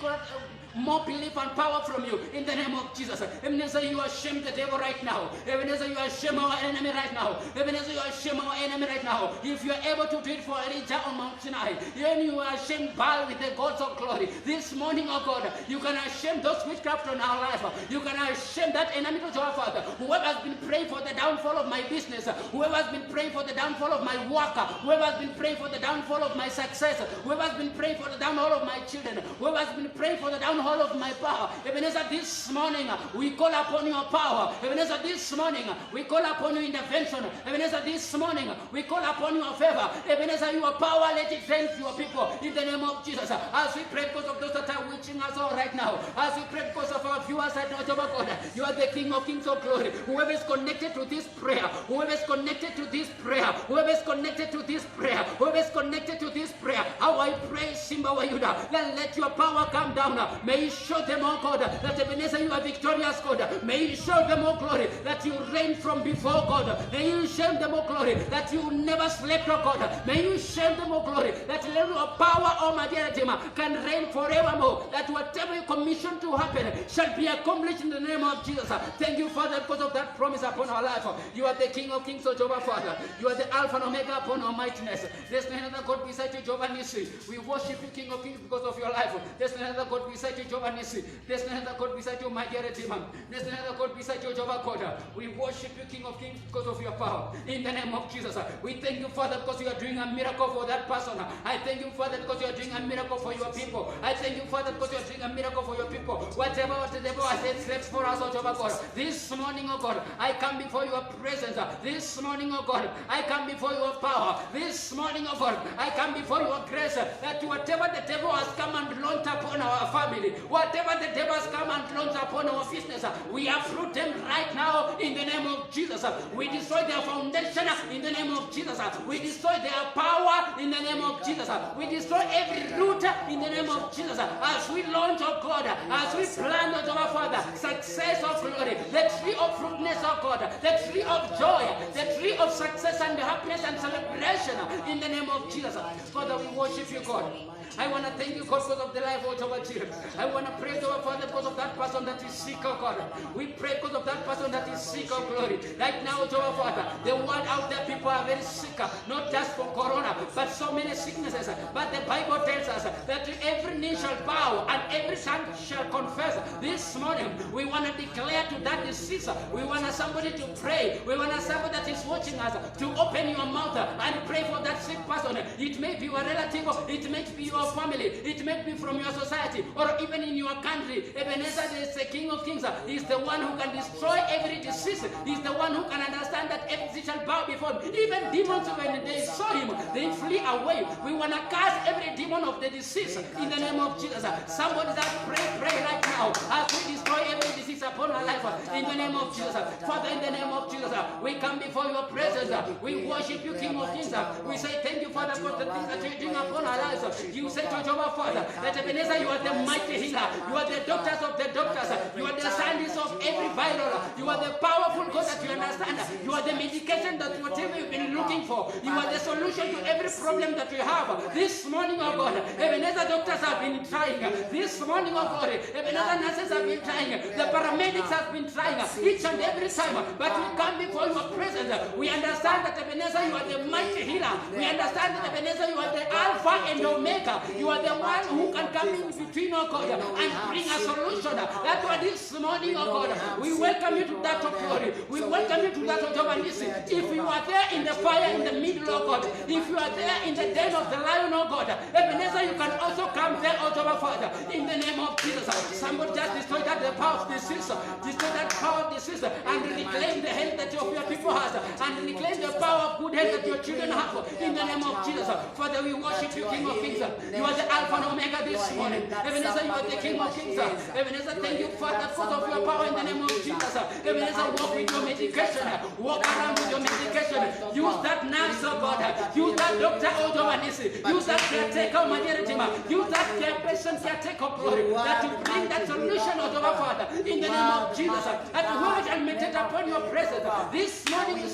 more belief and power from you in the name of Jesus. Ebenezer, you are shame the devil right now. Ebenezer, you are shame our enemy right now. Ebenezer, you are shame our enemy right now. If you are able to do it for Elijah on Mount Sinai, then you are shame Baal with the gods of glory. This morning, oh God, you can shame those witchcraft on our life. You can shame that enemy to your Father. Whoever has been praying for the downfall of my business, whoever has been praying for the downfall of my work, whoever has been praying for the downfall of my success, whoever has been praying for the downfall of my children, whoever has been praying for the downfall hold of my power. Ebenezer, this morning we call upon your power. Ebenezer, this morning we call upon your intervention. Ebenezer, this morning we call upon your favor. Ebenezer, your power, let it rain to your people in the name of Jesus. As we pray because of those that are watching us all right now, as we pray because of our viewers right now, Jehovah God, you are the King of Kings of Glory. Whoever is connected to this prayer, whoever is connected to this prayer, whoever is connected to this prayer, whoever is connected to this prayer, how I pray, Simba wa Yuda, then let your power come down. May you show them, oh God, that Ebenezer, you are victorious, God. May you show them, oh glory, that you reign from before, God. May you show them, oh glory, that you never slept, oh God. May you show them, oh glory, that your power, oh my dear Redeemer, can reign forevermore. That whatever you commission to happen shall be accomplished in the name of Jesus. Thank you, Father, because of that promise upon our life. You are the King of Kings, O Jehovah, Father. You are the Alpha and Omega upon our mightiness. There's no other God beside you, Jehovah Nissi. We worship you, King of Kings, because of your life. There's no other God beside you, Jehovah Nissi. There's no other God beside you, my dear Redeemer. There's no other God beside you, Jehovah God. We worship you, King of Kings, because of your power. In the name of Jesus, we thank you, Father, because you are doing a miracle for that person. I thank you, Father, because you are doing a miracle for your people. I thank you, Father, because you are doing a miracle for your people. Whatever the devil has said for us, O Jehovah God, this morning, O God, I come before your presence. This morning, O God, I come before your power. This morning, O God, I come before your grace, that whatever the devil has come and launched upon our family, whatever the devil has come and launched upon our business, we uproot them right now in the name of Jesus. We destroy their foundation in the name of Jesus. We destroy their power in the name of Jesus. We destroy every root in the name of Jesus. As we launch, oh God, as we plan, oh our Father, success of glory, the tree of fruitfulness, oh God, the tree of joy, the tree of success and happiness and celebration in the name of Jesus. Father, we worship you, God. I want to thank you, God, because of the life of our children. I want to pray to our Father because of that person that is sick, oh God. We pray because of that person that is sick, oh glory. Right now, to our Father, the world out there, people are very sick, not just for corona, but so many sicknesses. But the Bible tells us that every knee shall bow and every tongue shall confess. This morning, we want to declare to that disease. We want somebody to pray. We want somebody that is watching us to open your mouth and pray for that sick person. It may be your relative, it may be your family, it may be from your society, or even in your country. Ebenezer is the King of Kings. He's the one who can destroy every disease. He's the one who can understand that every shall bow before him. Even demons, when they saw him, they flee away. We want to cast every demon of the disease in the name of Jesus. Somebody that pray right now as we destroy every disease upon our life in the name of Jesus. Father, in the name of Jesus, we come before your presence. We worship you, King of Kings. We say thank you, Father, for the things that you're doing upon our lives. You say to Jehovah, Father, that Ebenezer, you are the mighty healer. You are the doctors of the doctors. You are the scientists of every viral. You are the powerful God that you understand. You are the medication that whatever you've been looking for. You are the solution to every problem that we have. This morning, oh God, Ebenezer doctors have been trying. This morning, oh God, Ebenezer nurses have been trying. The paramedics have been trying each and every time. But we come before your presence. We understand that Ebenezer, you are the mighty healer. We understand that Ebenezer, you are the Alpha and Omega. You are the one who can come in between, oh God, and bring a solution. That's why this morning, oh God, we welcome you to that of glory. We welcome you to that of Jehovah Nissi. If you are there in the fire in the middle, oh God, if you are there in the den of the lion, oh God, Ebenezer, you can also come there, oh Jehovah Father, in the name of Jesus. Somebody just destroy that the power of disease, destroy that power of disease, and reclaim the health that your people has, and reclaim the power of good health that your children have, in the name of Jesus. Father, we worship you, King of Kings. You are the Alpha and Omega this morning. Ebenezer, you are the King of Kings. Ebenezer, thank you, Father, because of your power in the name of Jesus. Ebenezer, walk with your medication. Walk around with your medication. Use that nurse, oh God. Use that doctor, oh Jehovah Nissi. Use that caretaker, my dear Redeemer. Use that care patient, caretaker, glory. That to bring that solution, oh Jehovah Father, in the name of Jesus. That whoever shall meditate upon your presence this morning,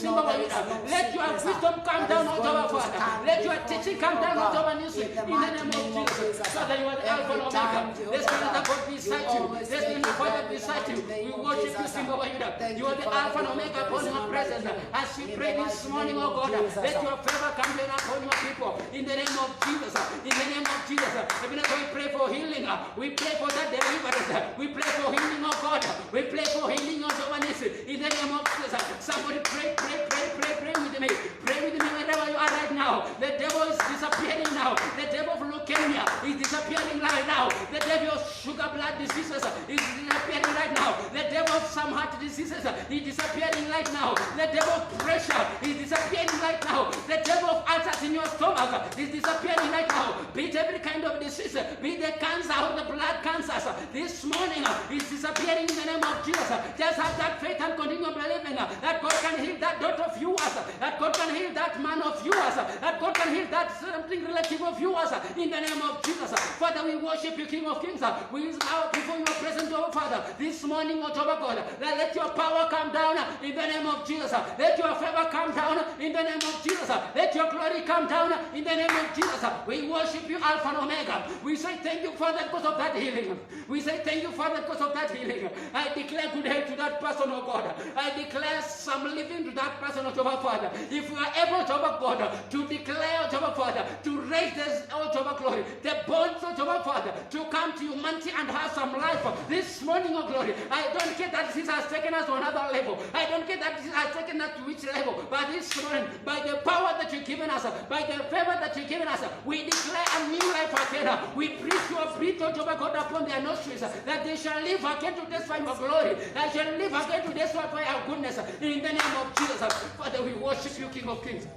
let your wisdom come down, oh Jehovah Father. Let your teaching come down, oh Jehovah Nissi, in the name of Jesus. Father, you are the Alpha and Omega. There's no other God beside you. There's no Father beside you. We worship you, King of Kings. You are the Alpha and Omega upon your presence. As we pray this morning, oh God, let your favor come down upon your people. In the name of Jesus. In the name of Jesus. Even as we pray for healing, we pray for that deliverance. We pray for healing, oh God. We pray for healing, oh Jehovah Nissi. In the name of Jesus. Somebody pray with me. Pray with me wherever you are right now. The devil is disappearing now. The devil of leukemia is disappearing right now. The devil of sugar blood heart diseases is disappearing right now. The devil of some heart diseases is disappearing right now. The devil of pressure is disappearing right now. The devil of ulcers in your stomach is disappearing right now. Be it every kind of disease, be it the cancer or the blood cancers, this morning is disappearing in the name of Jesus. Just have that faith and continue believing that God can heal that daughter of yours, that God can heal that man of yours, that God can heal that something relative of yours in the name of Jesus. Father, we worship you, King of Kings. We bow before your presence, oh Father, this morning, oh Jehovah God. Let your power come down in the name of Jesus. Let your favor come down in the name of Jesus. Let your glory come down in the name of Jesus. We worship you, Alpha and Omega. We say thank you, Father, because of that healing. We say thank you, Father, because of that healing. I declare good health to that person, oh God. I declare some living to that person, oh Jehovah Father. If we are able, Jehovah God, to declare, oh Jehovah Father, to raise this, oh Jehovah glory, the bones, oh Jehovah Father, to come to humanity and have some life this morning, oh glory. I don't care that this has taken us to another level. I don't care that this has taken us to which level. But this morning, by the power that you've given us, by the favor that you've given us, we declare a new life again. We breathe your breath, oh Jehovah God, upon their nostrils, that they shall live again to testify your glory. They shall live again to testify your goodness. In the name of Jesus, Father, we worship you, King of Kings.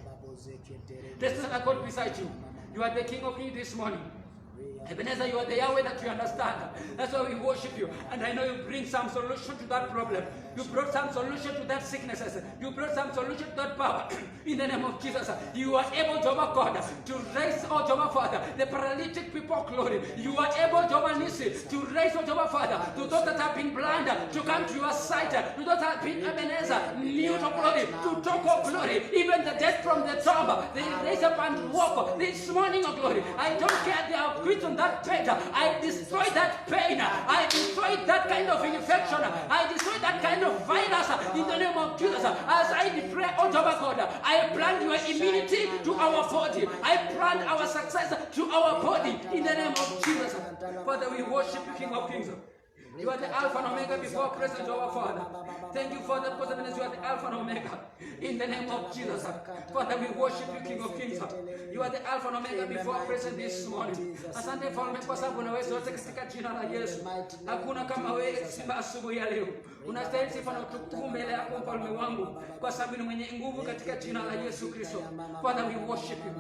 There's not a God beside you. You are the King of Kings this morning. Ebenezer, you are the Yahweh that we understand. That's why we worship you. And I know you bring some solution to that problem. You brought some solution to that sicknesses. You brought some solution to that power. In the name of Jesus, you are able, Jehovah God, to raise, oh Jehovah Father, the paralytic people of glory. You are able, Jehovah Nisi, to raise, oh Jehovah Father, to those that have been blind, to come to your sight, to those that have been Ebenezer, mute of glory, to talk of glory, even the dead from the tomb, they raise up and walk this morning of glory. I don't care they have quit on that bed. I destroy that pain. I destroy that kind of infection. I destroy that kind of virus in the name of Jesus. As I pray, oh Jehovah God, I plant your immunity to our body. I plant our success to our body in the name of Jesus. Father, we worship you, King of Kings. You are the Alpha and Omega before present, our Father. Thank you, Father, because you are the Alpha and Omega. In the name of Jesus. Father, we worship you, King of Kings. You are the Alpha and Omega before present this morning. Asante Falme kwa sababu unaweza wote katika jina la Yesu. Hakuna kama wewe simba asubuhi ya leo. Unastahili sifa na utukufu mbele yako Mfalme wangu kwa sababu ni mwenye nguvu katika jina la Yesu Kristo. Father, we worship you.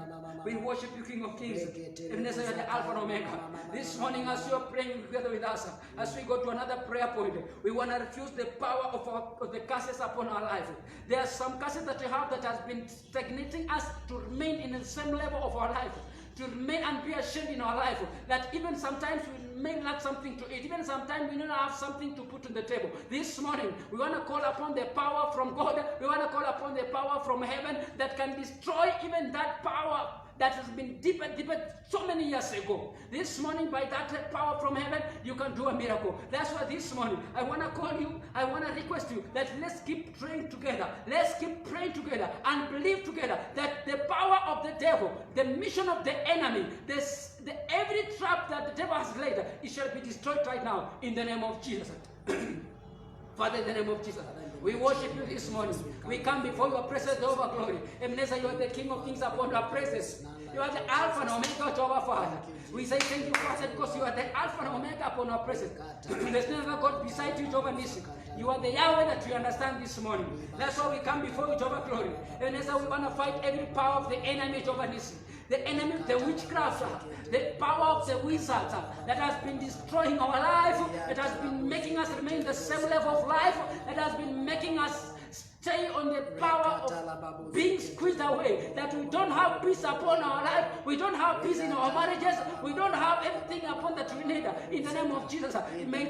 We worship you, King of Kings. Ebenezer, you are the Alpha and Omega. This morning, as you are praying together with us, as we go to another prayer point, we want to refuse the power of the curses upon our life. There are some curses that we have that has been stagnating us to remain in the same level of our life, to remain and be ashamed in our life, that even sometimes we may lack something to eat, even sometimes we don't have something to put on the table. This morning, we want to call upon the power from God. We want to call upon the power from heaven that can destroy even that power that has been deeper so many years ago. This morning, by that power from heaven, you can do a miracle. That's why this morning, I want to call you, I want to request you that let's keep praying together. Let's keep praying together and believe together that the power of the devil, the mission of the enemy, every trap that the devil has laid, it shall be destroyed right now in the name of Jesus. Father, in the name of Jesus, we worship you this morning. We come before your presence over glory. Ebenezer, you are the King of Kings upon our presence. You are the Alpha and Omega, Jehovah Father. We say thank you, Father, because you are the Alpha and Omega upon our presence. There's no other God beside you, Jehovah Nissi. You are the Yahweh that we understand this morning. That's why we come before you, Jehovah Glory. Ebenezer, we want to fight every power of the enemy, Jehovah Nissi. The enemy of the witchcraft, the power of the wizard that has been destroying our life, that has been making us remain the same level of life, that has been making us stay on the power of being squeezed away, that we don't have peace upon our life, we don't have peace in our marriages, we don't have everything upon that we need. In the name of Jesus, you may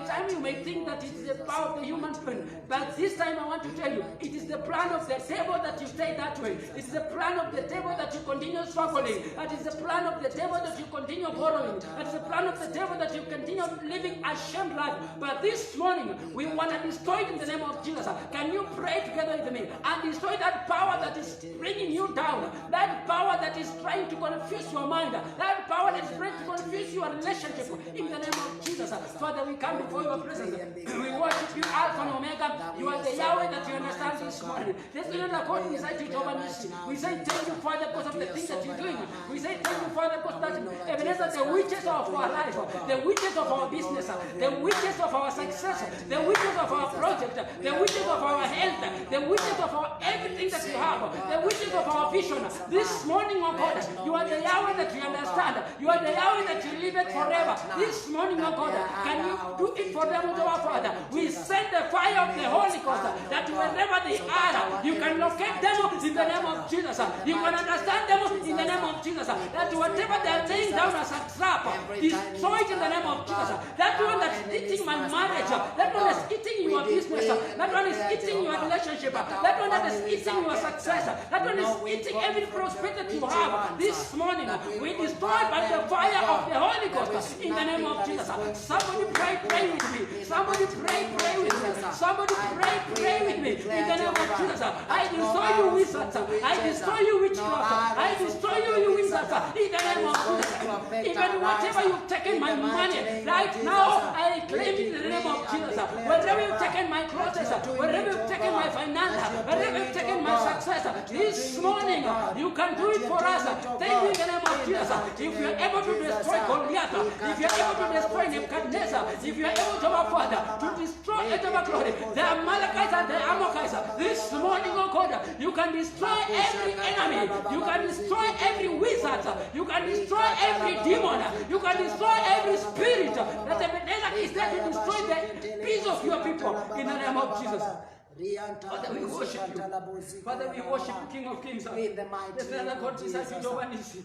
think that it is the power of the human spirit, but this time I want to tell you, it is the plan of the devil that you stay that way. It is the plan of the devil that you continue struggling. It is the plan of the devil that you continue borrowing. It is the plan of the devil that you continue living a shamed life. But this morning, we want to destroy it in the name of Jesus. Can you pray together with me and destroy that power that is bringing you down, that power that is trying to confuse your mind, that power that is trying to confuse your relationship in the name of Jesus. Father, we come before your presence. We worship you, Alpha and Omega. You are the Yahweh that you understand this morning. Let's not according to Jehovah Nissi. We say thank you, Father, because of the things that you're doing. We say thank you, Father, because that Ebenezer, the witches of our life, the witches of our business, the witches of our success, the witches of our project, the witches of our health, the witches of our everything that we have, the witches of our vision. This morning, oh God, you are the Yahweh that we understand. You are the Yahweh that you live it forever. This morning, oh God, can you do it for them, oh our Father? We send the fire of the Holy Ghost that wherever they are, you can locate them in the name of Jesus. You can understand them in the name of Jesus. That whatever they are laying down as a trap, destroy it in the name of Jesus. That one that's eating my marriage, that one is eating your business, that one is eating your relationship, that one that is eating your success, that one is eating every prosperity you have. This morning, we destroy by the fire of the Holy Ghost in the name of Jesus. Somebody pray with me. Somebody pray with me. Somebody pray with me in the name of Jesus. I destroy you wizards. I destroy you witchcraft. I destroy you wizards in the name of Jesus. Even whatever you've taken my money, right now I claim it in the name of Jesus. Wherever you've taken my clothes, wherever you've taken my finances, wherever you've taken my success, this morning you can do it for us. Thank you in the name of Jesus. If you're able to destroy Goliath, if you're able to destroy Nebuchadnezzar, if you're able to our Father to destroy Eternal Glory, the Amalekites and the Amalekites, this morning, oh God, you can destroy every enemy, you can destroy every wizard, you can destroy every demon, you can destroy every spirit that Ebenezer is there to destroy the peace of your people in the name of Jesus. Father, we worship you. Father, we worship you, King of Kings. There's another God besides you, Jehovah Nissi.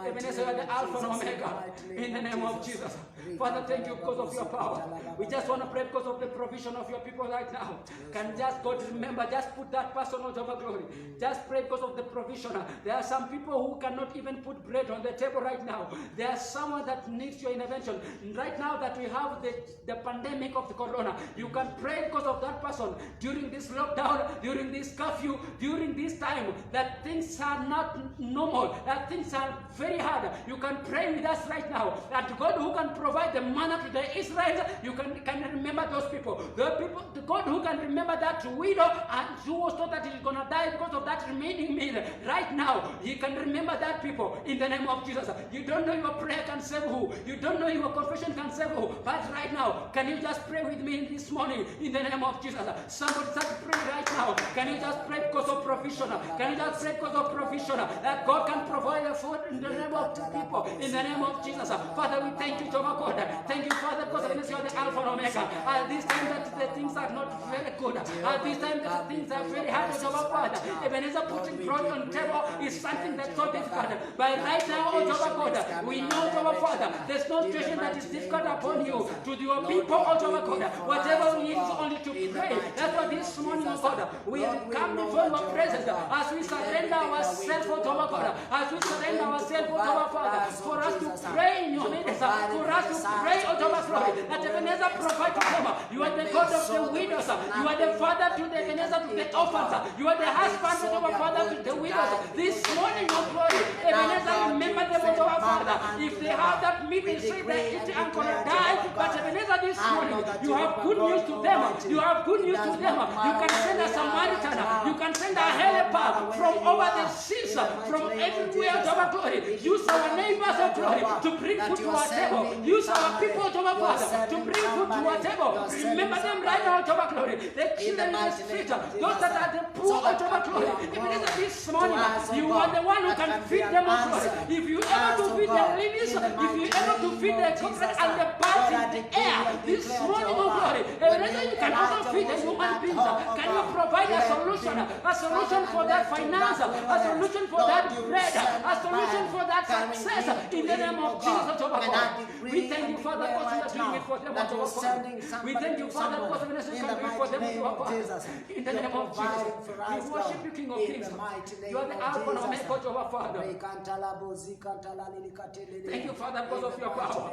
Ebenezer, the Alpha and Omega. In the name of Jesus. Father, thank you because of your power. We just want to pray because of the provision of your people right now. Can just God remember, just put that person out of glory. Just pray because of the provision. There are some people who cannot even put bread on the table right now. There's someone that needs your intervention. Right now that we have the pandemic of the corona, you can pray because of that person during this lockdown, during this curfew, during this time, that things are not normal, that things are very hard. You can pray with us right now that God who can provide the manna to the Israelites, you can remember those people. The people, the God who can remember that widow and who was thought that he's gonna die because of that remaining meal. Right now, you can remember that people in the name of Jesus. You don't know your prayer can save who. You don't know your confession can save who. But right now, can you just pray with me this morning in the name of Jesus? Somebody start praying right now. Can you just pray because of provision? Can you just pray because of provision? That God can provide the food in the name of the people. In the name of Jesus. Father, we thank you, Jehovah God. Thank you, Father, because you are the Alpha and Omega. At this time that the things are not very good. At this time that the things are very hard, Jehovah God. Ebenezer putting bread on the table is something that's so difficult. But right now, oh Jehovah God, we know, Jehovah Father, there's no situation that is difficult upon you. To your people, oh Jehovah God, whatever we need is only to pray. That's what this morning, oh God, we come before your presence as we surrender ourselves, oh Jehovah God, as we surrender ourselves, oh Jehovah Father, for us to pray in your midst, for us to pray, oh Jehovah God, that Ebenezer provide to them. You are the God of the widows. You are the Father to the Ebenezer, to the orphans. You are the husband, oh Jehovah Father, to the widows. This morning, oh glory, Ebenezer, remember them, oh Jehovah Father. If they have that meeting, say they eat and gonna die, but Ebenezer, this morning, you have good news to them. You have good news to them. You can send a Samaritan. You can send a helper from over the seas, from everywhere, Jehovah glory. Use our neighbors, oh glory, to bring food to our table. Use our people, Jehovah Father, to bring food to our table. Remember them right now, Jehovah glory. The children in the street, those that are the poor, oh Jehovah glory. Ebenezer, this morning, you are the one who can feed them, oh glory. If you able to feed the lilies, if you able to feed the cockroach and the birds in the air, this morning, oh glory, Ebenezer, you can also feed the human beings. Can you provide a solution for that finance, a solution for that bread, a solution for that success in the name of Jesus, Jehovah God. We thank you, Father, because you are doing it for them, Jehovah God. We thank you, Father, because you are doing it for them, Jehovah God. In the name of Jesus, we worship you, King of Kings. You are the Alpha and Omega, Jehovah Father. Thank you, Father, because of your power.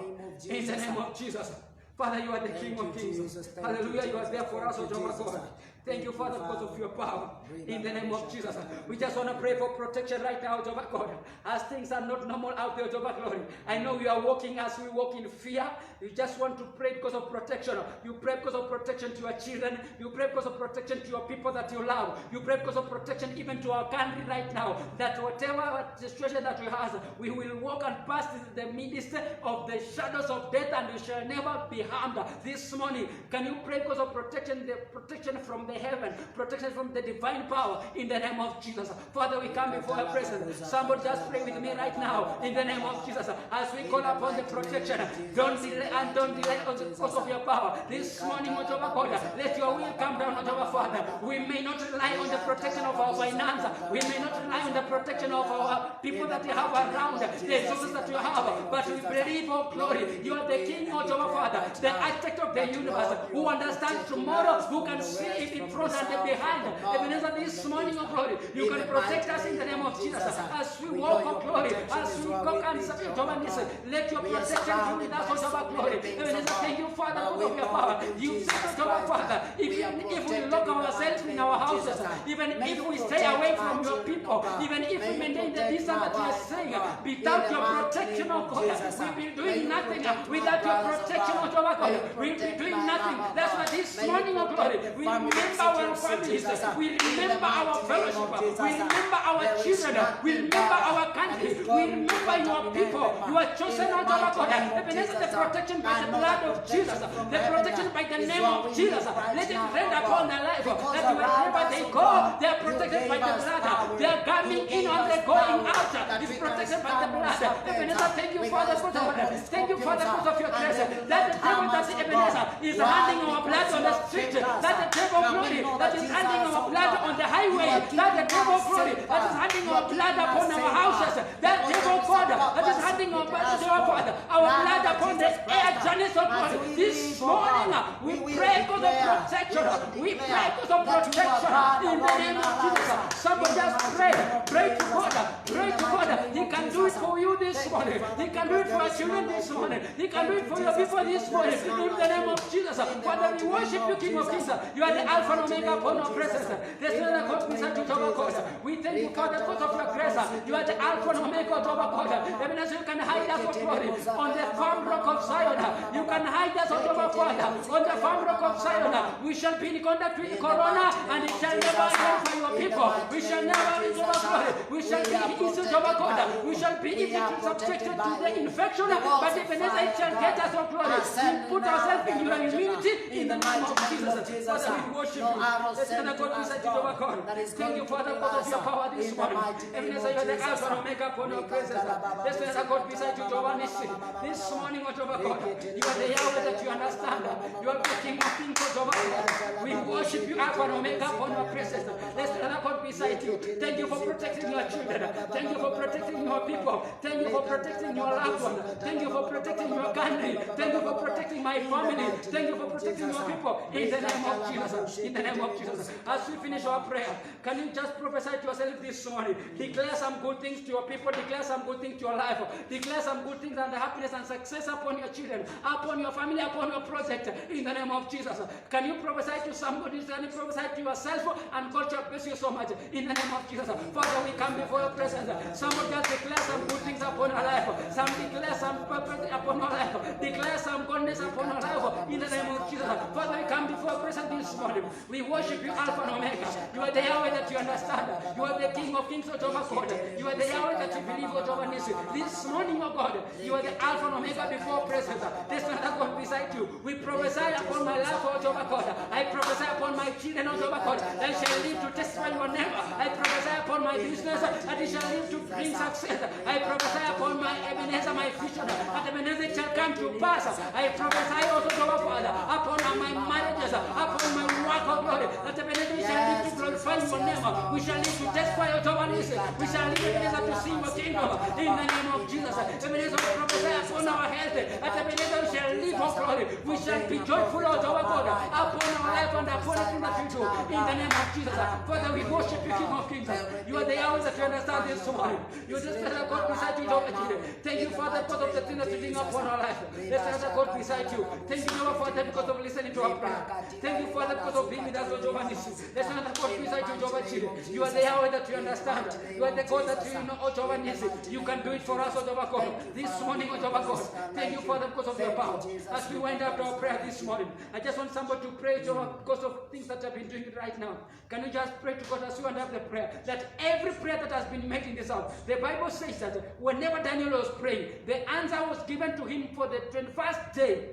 In the name of Jesus. Father, you are the King of Kings. Hallelujah, you are there for us, O Jehovah God. Thank you, Father, because of your power. In the name of Jesus. We just want to pray for protection right now, Jehovah God. As things are not normal out there, Jehovah Glory. I know you are walking as we walk in fear. You just want to pray because of protection. You pray because of protection to your children. You pray because of protection to your people that you love. You pray because of protection even to our country right now. That whatever situation that we have, we will walk and pass the midst of the shadows of death, and we shall never be harmed. This morning, can you pray because of protection, the protection from the heaven, protection from the divine power in the name of Jesus. Father, we come before your presence. Somebody just pray with me right now in the name of Jesus. As we call upon the protection, don't delay and don't delay because of your power. This morning, O Jehovah God, let your will come down, O Jehovah Father. We may not rely on the protection of our finances. We may not rely on the protection of our people that you have around, the resources that you have, but we believe, oh glory, you are the King, O Jehovah Father, the architect of the universe, who understands tomorrow, who can see it in front and behind. Ebenezer, this morning, oh glory, you can protect us in the name of Jesus. As we walk, oh glory, as we walk and submit to our knees, let your protection be with us, oh Jehovah glory. Ebenezer, thank you, Father, because of your power. You said, oh Jehovah Father, even if we lock ourselves in our houses, even if we stay away from your people, even if we maintain the distance that you are saying, without your protection, oh God, we'll be doing nothing. Without your protection, oh God, we'll be doing nothing. That's why this morning, oh glory, we remember our families, we remember our fellowship, we remember our children, we remember our country, we remember your people. You are chosen, oh God. Ebenezer, the protection by the blood of Jesus, the protection by the name of Jesus. Let it rain upon their life, that wherever they go, they are protected by the blood. They are coming in and they're going out. It's protected by the blood. Ebenezer, thank you, Father, for the word. Thank you, Father, because of your grace. That the devil that Ebenezer is handing our blood on the street. That the devil glory that is handing our blood on the highway. That the devil glory that is handing our blood upon our houses. That devil God that is handing our blood to our Father. Our blood upon the air journeys of God. This morning we pray for the protection. We pray for the protection in the name of Jesus. Somebody just pray. Pray to God. Pray to God. He can do it for you this morning. He can do it for our children this morning. He can do it for your people this morning. In the name of Jesus. Father, we worship you, King of Kings. You are the Alpha and Omega upon our presence. There's no other God beside you, Jehovah God. We thank you, Father, because of your grace. You are the Alpha and Omega, Jehovah God. Even as you can hide us, O glory, on the firm rock of Zion. You can hide us, O Jehovah Father, on the firm rock of Zion. We shall be in contact with Corona, and it shall never end for your people. We shall never be, Jehovah glory. We shall be easy, Jehovah God. We shall be easy to subjected to the infection, but even as it shall get us, O glory, we put ourselves in your immunity in the name of Jesus. Father, we worship you. Let's get a God beside you, Jehovah God. Thank you, Father, because of your power this morning. Even as you are the Alpha and Omega upon your presence. Let's get a God beside you, Jehovah Nissi. This morning, O Jehovah God, you are the Yahweh that you understand. You are the King of Kings, O Jehovah God. We worship you, Alpha and Omega upon your presence. Let's get a God beside you. Thank you for protecting your children. Thank you for protecting your people. Thank you for protecting your loved ones. Thank you for protecting your country. Thank you for protecting my family. Thank you for protecting your people. In the name of Jesus. In the name of Jesus. As we finish our prayer, can you just prophesy to yourself this morning? Declare some good things to your people. Declare some good things to your life. Declare some good things and happiness and success upon your children, upon your family, upon your project. In the name of Jesus. Can you prophesy to somebody? Can you prophesy to yourself? And God shall bless you so much. In the name of Jesus. Father, we come before your presence. Somebody just declare some good things upon your life. Some declare some purpose upon your life. Declare some goodness upon your life. In the name of Jesus. Father, we come before your presence this morning. We worship you, Alpha and Omega. You are the Yahweh that you understand. You are the King of Kings, O Jehovah God. You are the Yahweh that you believe, O Jehovah Nissi. This morning, O God, you are the Alpha and Omega before presence. There's another God beside you. We prophesy upon my life, O Jehovah God. I prophesy upon my children, O Jehovah God. They shall live to testify your name. I prophesy upon my business, and it shall live to bring success. I prophesy upon my Ebenezer, my vision, and Ebenezer shall come to pass. I prophesy also, Jehovah Father, upon my marriages, upon my work, O God, that Ebenezer shall live to glorify your name. We shall live to testify your Jehovah Nissi. We shall live, Ebenezer, to see your kingdom. In the name of Jesus, Ebenezer, we prophesy upon our health, that Ebenezer shall live, O God. We shall be joyful, O Jehovah God, upon our life and upon everything that we do. In the name of Jesus. Father, we worship you, King of Kings. You are the Yahweh that you understand this morning. You are just the God beside you, Jehovah Jireh. Thank you, Father, because of the thing that you bring upon our life. There's another God beside you. Thank you, Jehovah, Father, because of listening to our prayer. Thank you, Father, because of being with us, Jehovah Nissi. There's another God beside you, Jehovah Jireh. You are the Yahweh that you understand. You are the God that you know, oh Jehovah Nissi. You can do it for us, oh Jehovah God. This morning, oh Jehovah God. Thank you, Father, because of your power. As we wind up our prayer this morning, I just want somebody to pray, Jehovah, because of things that I've been doing right now. Can you just pray to God as you wind up the prayer? That every prayer that has been made in this house, the Bible says that whenever Daniel was praying, the answer was given to him for the 21st day.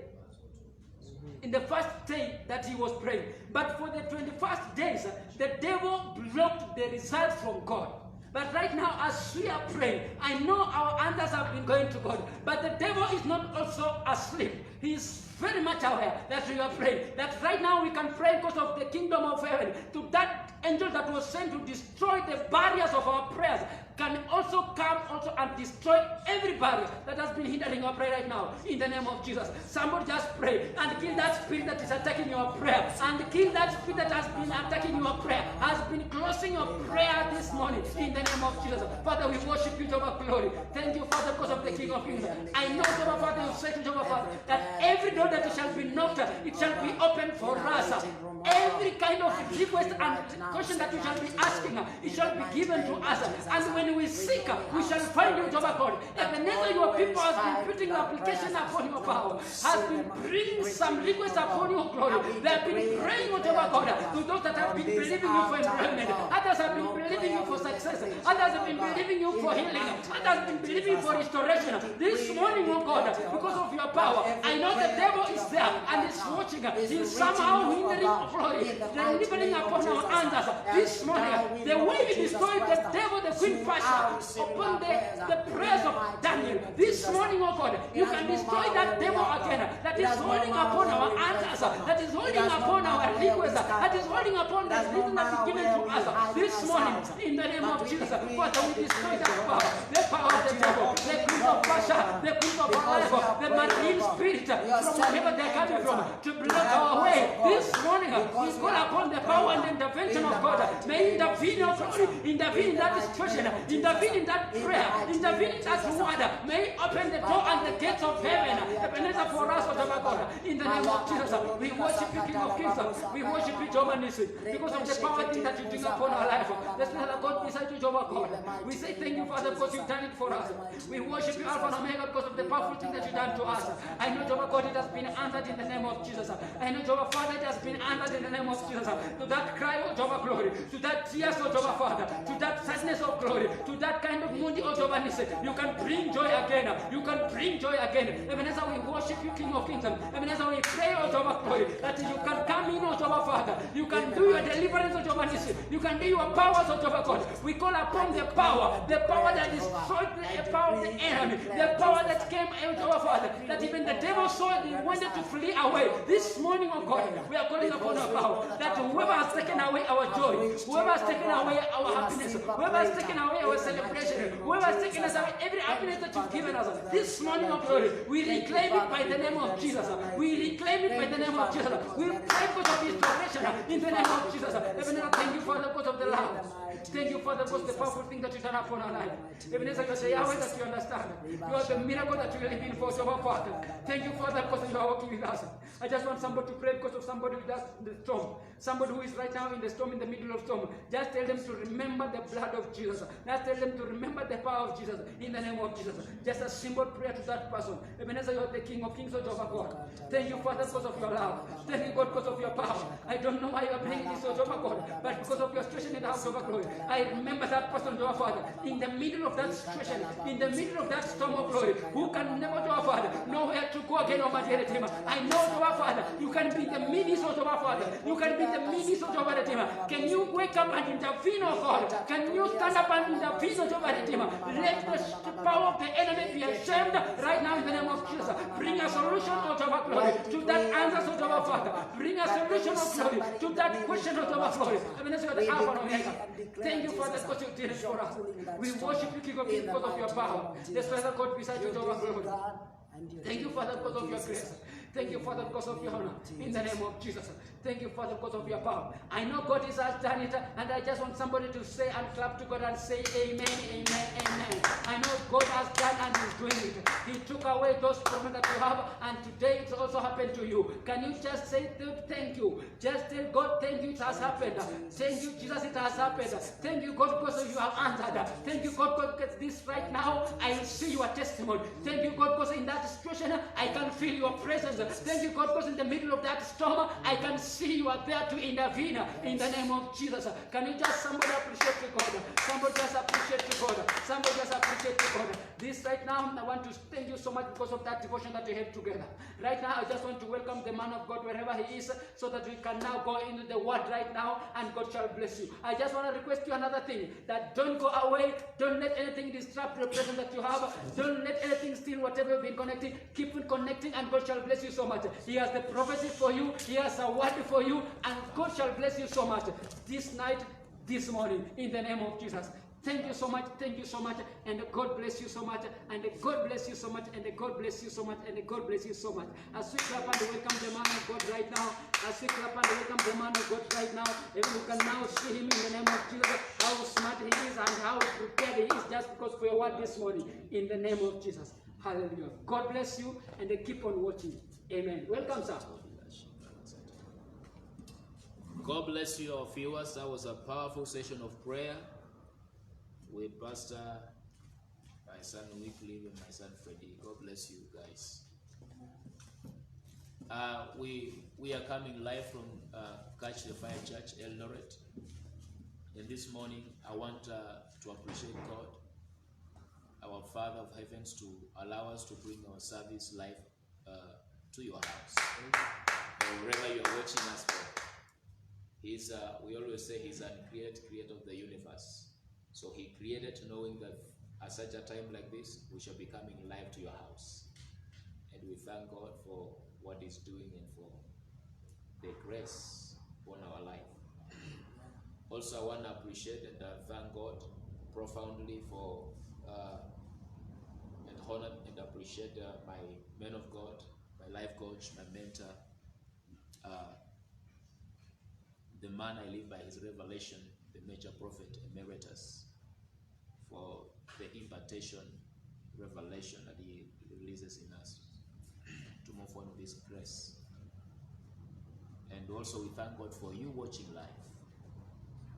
In the first day that he was praying. But for the 21st days, the devil blocked the result from God. But right now, as we are praying, I know our answers have been going to God. But the devil is not also asleep. He is very much aware that we are praying. That right now we can pray because of the kingdom of heaven. To that angel that was sent to destroy the barriers of our prayers can also come also and destroy every barrier that has been hindering our prayer right now. In the name of Jesus. Somebody just pray and kill that spirit that is attacking your prayer. And kill that spirit that has been attacking your prayer. Has been closing your prayer this morning. In the name of Jesus. Father, we worship you, Jehovah glory. Thank you, Father, because of the King of Kings. I know, Jehovah Father, you say to Jehovah Father, that every door that shall be knocked, it shall be open for us. Every kind of request and question that we shall be asking, it shall be given to us. And when we seek, we shall find you, Jehovah God. Ebenezer, your people has been putting application upon your power, has been bringing some requests upon your glory. They have been praying, Jehovah God, to those that have been believing you for employment. Others have been believing you for success. Others have been believing you for healing. Others have been believing you for restoration. This morning, oh God, because of your power, I know the devil is there and is watching. He's somehow hindering glory, delivering upon our answers. This morning, the way we destroyed the devil, the queen Pasha, upon the prayers of Daniel. This morning, oh God, you can destroy that devil again that is holding upon our answers, that is holding upon our requests, that is holding upon the reason that is given to us. This morning, in the name of Jesus, Father, we destroy that power, the power of the devil, the queen of Pasha, the queen of our life, the marine spirit, from wherever they're coming from, to block our way. This morning, we call upon the power and the intervention of God. May intervene, oh God, intervene in that situation, intervene in that prayer, intervene in that word. May open the door and the gates of heaven. Ebenezer for us, oh God. In the name of Jesus, we worship you, King of Kings. We worship you, Jehovah Nissi, because of the power thing that you bring upon our life. There's another God beside you, Jehovah God. We say thank you, Father, because you've done it for us. We worship you, Alpha and Omega, because of the powerful thing that you've done to us. I know, Jehovah God, it has been answered in the name of Jesus. I know, Jehovah Father, it has been answered in the name of Jesus. To that cry, oh Jehovah glory, to that tears, oh Jehovah Father, to that sadness of glory, to that kind of moody, oh Jehovah Nissi, you can bring joy again. You can bring joy again. Ebenezer, we worship you, King of Kings. Ebenezer, we pray, oh Jehovah glory, that you can come in, oh Jehovah Father. You can do your deliverance, oh Jehovah Nissi. You can do your powers, oh Jehovah God. We call upon the power that destroyed the power of the enemy, the power that came, oh Jehovah Father, that even the devil saw it, he wanted to flee away. This morning, oh God, we are calling upon our power, that whoever has taken away our joy, whoever has taken away our happiness, whoever has taken away our celebration, whoever has taken us away every happiness that you've given us, this morning, oh glory, we reclaim it by the name of Jesus. We reclaim it by the name of Jesus. We pray because of his restoration in the name of Jesus. Ebenezer, thank you, Father, because of the love. Thank you, Father, because the powerful thing that you've done upon our life. Ebenezer, you are the Yahweh that you understand. You are the miracle that you really been for our Father. Thank you, Father, because you are working with us. I just want somebody to pray because of somebody with us in the storm. Somebody who is right now in the storm, in the middle of storm. Just tell them to remember the blood of Jesus. Just tell them to remember the power of Jesus in the name of Jesus. Just a simple prayer to that person. Ebenezer, you are the King of Kings, O Jehovah God. Thank you, Father, because of your love. Thank you, God, because of your power. I don't know why you are bringing this, O Jehovah God, but because of your situation in the house of glory. I remember that person, Jehovah Father, in the middle of that situation, in the middle of that storm of glory, who can never, Jehovah Father, know where to go again, Almighty Redeemer. I know, Jehovah Father, you can be the midst of Jehovah Father. You can be the midst of Jehovah Redeemer. Can you wake up and intervene, oh God? Can you stand up and intervene, oh Jehovah Redeemer? Let the power of the enemy be ashamed right now in the name of Jesus. Bring a solution, oh Jehovah glory, to that answer, oh Jehovah Father. Bring a solution, oh glory, to that question, oh Jehovah glory. I mean, that's what the Alpha and Omega. Thank you, Father, because you did it for us. We worship you, King of Kings, because of your power. There's Father God beside you, Jehovah glory. Thank you, Father, because of your grace. Thank you, Father, because of your honor. In the name of Jesus. Thank you, Father, because of your power. I know God has done it, and I just want somebody to say and clap to God and say amen, amen, amen. I know God has done and is doing it. He took away those problems that you have, and today it's also happened to you. Can you just say thank you? Just tell God, thank you, it has happened. Thank you, Jesus, it has happened. Thank you, God, because you have answered. Thank you, God, because this right now, I will see your testimony. Thank you, God, because in that situation, I can feel your presence. Thank you, God, because in the middle of that storm, I can see you are there to intervene in the name of Jesus. Can you just somebody appreciate God? Somebody just appreciate God. Somebody just appreciate God. This right now, I want to thank you so much because of that devotion that we had together. Right now, I just want to welcome the man of God wherever he is, so that we can now go into the word right now, and God shall bless you. I just want to request you another thing, that don't go away. Don't let anything disrupt the presence that you have. Don't let anything steal whatever you've been connecting. Keep it connecting, and God shall bless you so much. He has the prophecy for you. He has a word for you, and God shall bless you so much this night, this morning, in the name of Jesus. Thank you so much, and God bless you so much, and God bless you so much, and God bless you so much, and God bless you so much. As we clap and welcome the man of God right now, as we clap and welcome the man of God right now, and you can now see him in the name of Jesus, how smart he is and how prepared he is, just because for your word this morning, in the name of Jesus. Hallelujah. God bless you, and keep on watching. Amen. Welcome, sir. God bless you, our viewers. That was a powerful session of prayer with Pastor, my son Wycliffe, and my son Freddie. God bless you guys. We are coming live from Catch the Fire Church, Eldoret. And this morning, I want to appreciate God, our Father of Heavens, to allow us to bring our service live to your house, or wherever you are watching us from. We always say He's a creator of the universe. So He created knowing that at such a time like this, we shall be coming live to your house. And we thank God for what He's doing and for the grace on our life. Also, I want to appreciate and thank God profoundly for and honor and appreciate my man of God, my life coach, my mentor, the man I live by his revelation, the major prophet emeritus, for the impartation, revelation that he releases in us to move on with this grace. And also we thank God for you watching live,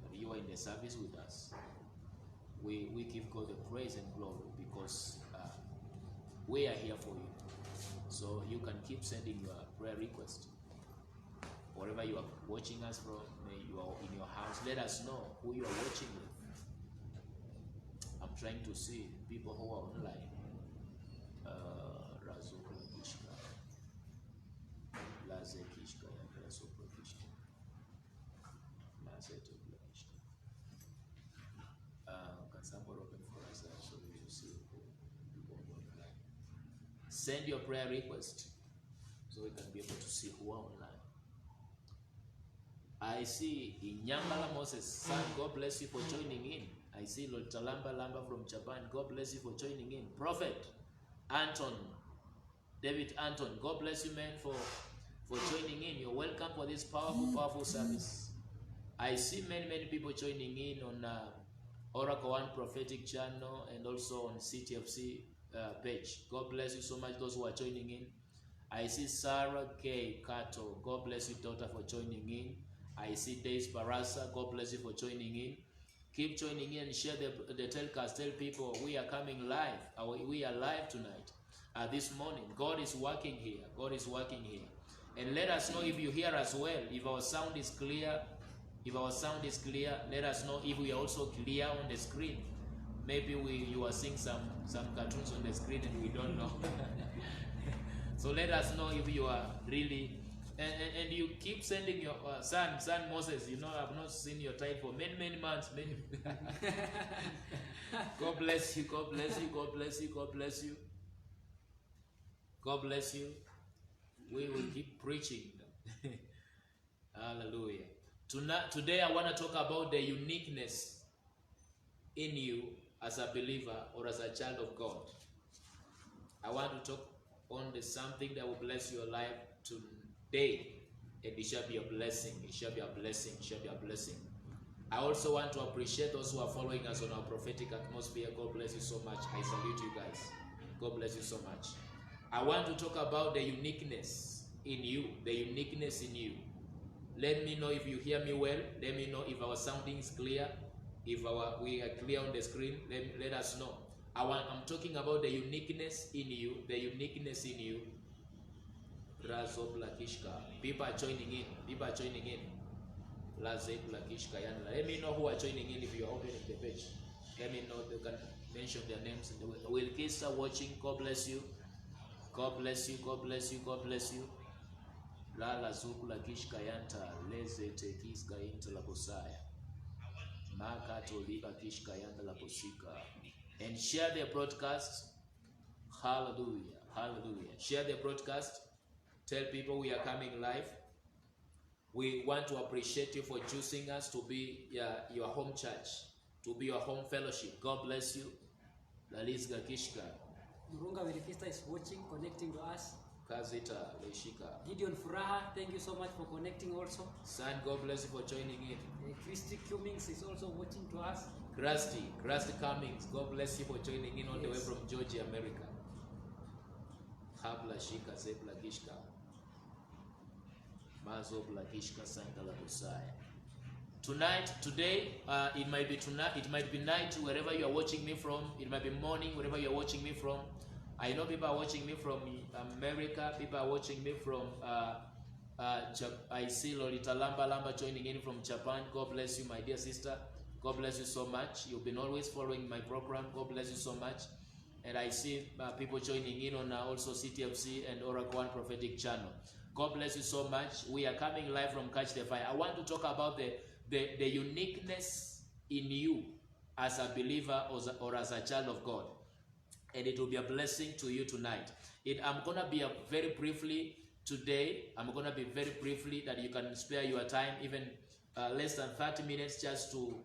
that you are in the service with us. We give God the praise and glory because we are here for you. So you can keep sending your prayer request. Wherever you are watching us from, you are in your house, let us know who you are watching with. I'm trying to see people who are online. Can somebody open for us so we will see people online? Send your prayer request so we can be able to see who are online. I see Inyangala Moses, son, God bless you for joining in. I see Lord Talamba Lamba from Japan, God bless you for joining in. Prophet Anton, David Anton, God bless you, man, for joining in. You're welcome for this powerful service. I see many people joining in on Oracle One Prophetic Channel and also on CTFC page. God bless you so much, those who are joining in. I see Sarah K. Kato, God bless you, daughter, for joining in. I see Days Barasa, God bless you for joining in. Keep joining in and share the telecast. Tell people we are coming live. We are live tonight. This morning, God is working here. God is working here. And let us know if you hear us well. If our sound is clear, let us know if we are also clear on the screen. Maybe you are seeing some cartoons on the screen and we don't know. So let us know if you are really. And you keep sending your son Moses. You know, I've not seen your type for many months. God bless you. God bless you. God bless you. God bless you. God bless you. We will keep preaching. Hallelujah. Today I want to talk about the uniqueness in you as a believer or as a child of God. I want to talk on something that will bless your life today, and it shall be a blessing. It shall be a blessing. It shall be a blessing. I also want to appreciate those who are following us on our prophetic atmosphere. God bless you so much. I salute you guys. God bless you so much. I want to talk about the uniqueness in you. The uniqueness in you. Let me know if you hear me well. Let me know if our sounding is clear. If we are clear on the screen, let us know. I'm talking about the uniqueness in you. The uniqueness in you. People are joining in. People are joining in. Let me know who are joining in if you are opening the page. Let me know. They can mention their names. Wilkisa watching. God bless you. God bless you. God bless you. God bless you. Lala zuku la kishka yanta leze tekis gainta la posaya. Maka tolika kishka yanta la posika. And share the broadcast. Hallelujah. Hallelujah. Share the broadcast. Tell people we are coming live. We want to appreciate you for choosing us to be your home church, to be your home fellowship. God bless you. Lalizga Kishka. Murunga Wilkista is watching, connecting to us. Kazita Leshika. Gideon Furaha, thank you so much for connecting also. Son, God bless you for joining in. Christy Cummings is also watching to us. Krusty Cummings, God bless you for joining in all the way from Georgia, America. Habla Shika Zebla Kishka. Today, it might be tonight, it might be night wherever you are watching me from. It might be morning wherever you are watching me from. I know people are watching me from America. People are watching me from I see Lolita Lamba joining in from Japan. God bless you, my dear sister. God bless you so much. You've been always following my program. God bless you so much. And I see people joining in on also CTFC and Oracle One Prophetic Channel. God bless you so much. We are coming live from Catch the Fire. I want to talk about the uniqueness in you as a believer or as a child of God. And it will be a blessing to you tonight. I'm going to be very briefly today. I'm going to be very briefly that you can spare your time, even less than 30 minutes just to,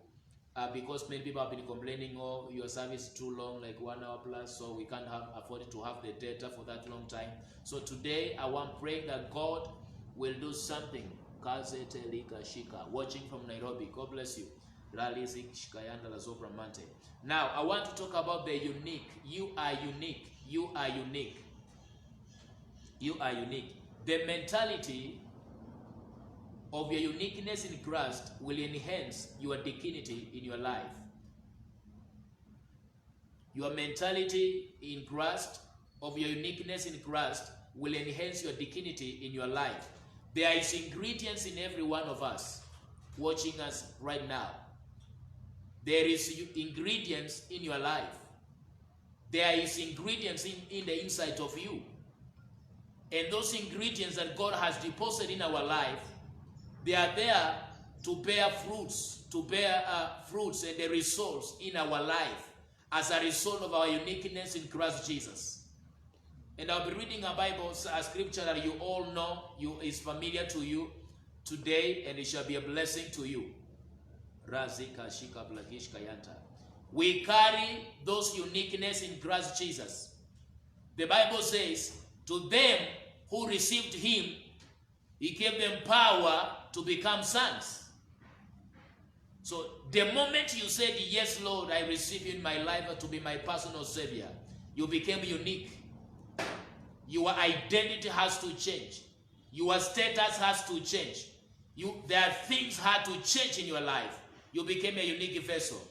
because many people have been complaining, oh, your service is too long, like 1 hour plus, so we can't afford to have the data for that long time. So today, I want to pray that God will do something. Watching from Nairobi, God bless you. Now, I want to talk about the unique. You are unique. You are unique. You are unique. The mentality of your uniqueness in Christ will enhance your dignity in your life. Your mentality in Christ, of your uniqueness in Christ, will enhance your dignity in your life. There is ingredients in every one of us watching us right now. There is ingredients in your life. There is ingredients in the inside of you. And those ingredients that God has deposited in our life, they are there to bear fruits, and the results in our life as a result of our uniqueness in Christ Jesus. And I'll be reading a Bible, a scripture that you all know, is familiar to you today, and it shall be a blessing to you. We carry those uniqueness in Christ Jesus. The Bible says, to them who received him, he gave them power to become sons. So the moment you said, yes, Lord, I receive you in my life to be my personal Savior, you became unique. Your identity has to change. Your status has to change. There are things had to change in your life. You became a unique vessel.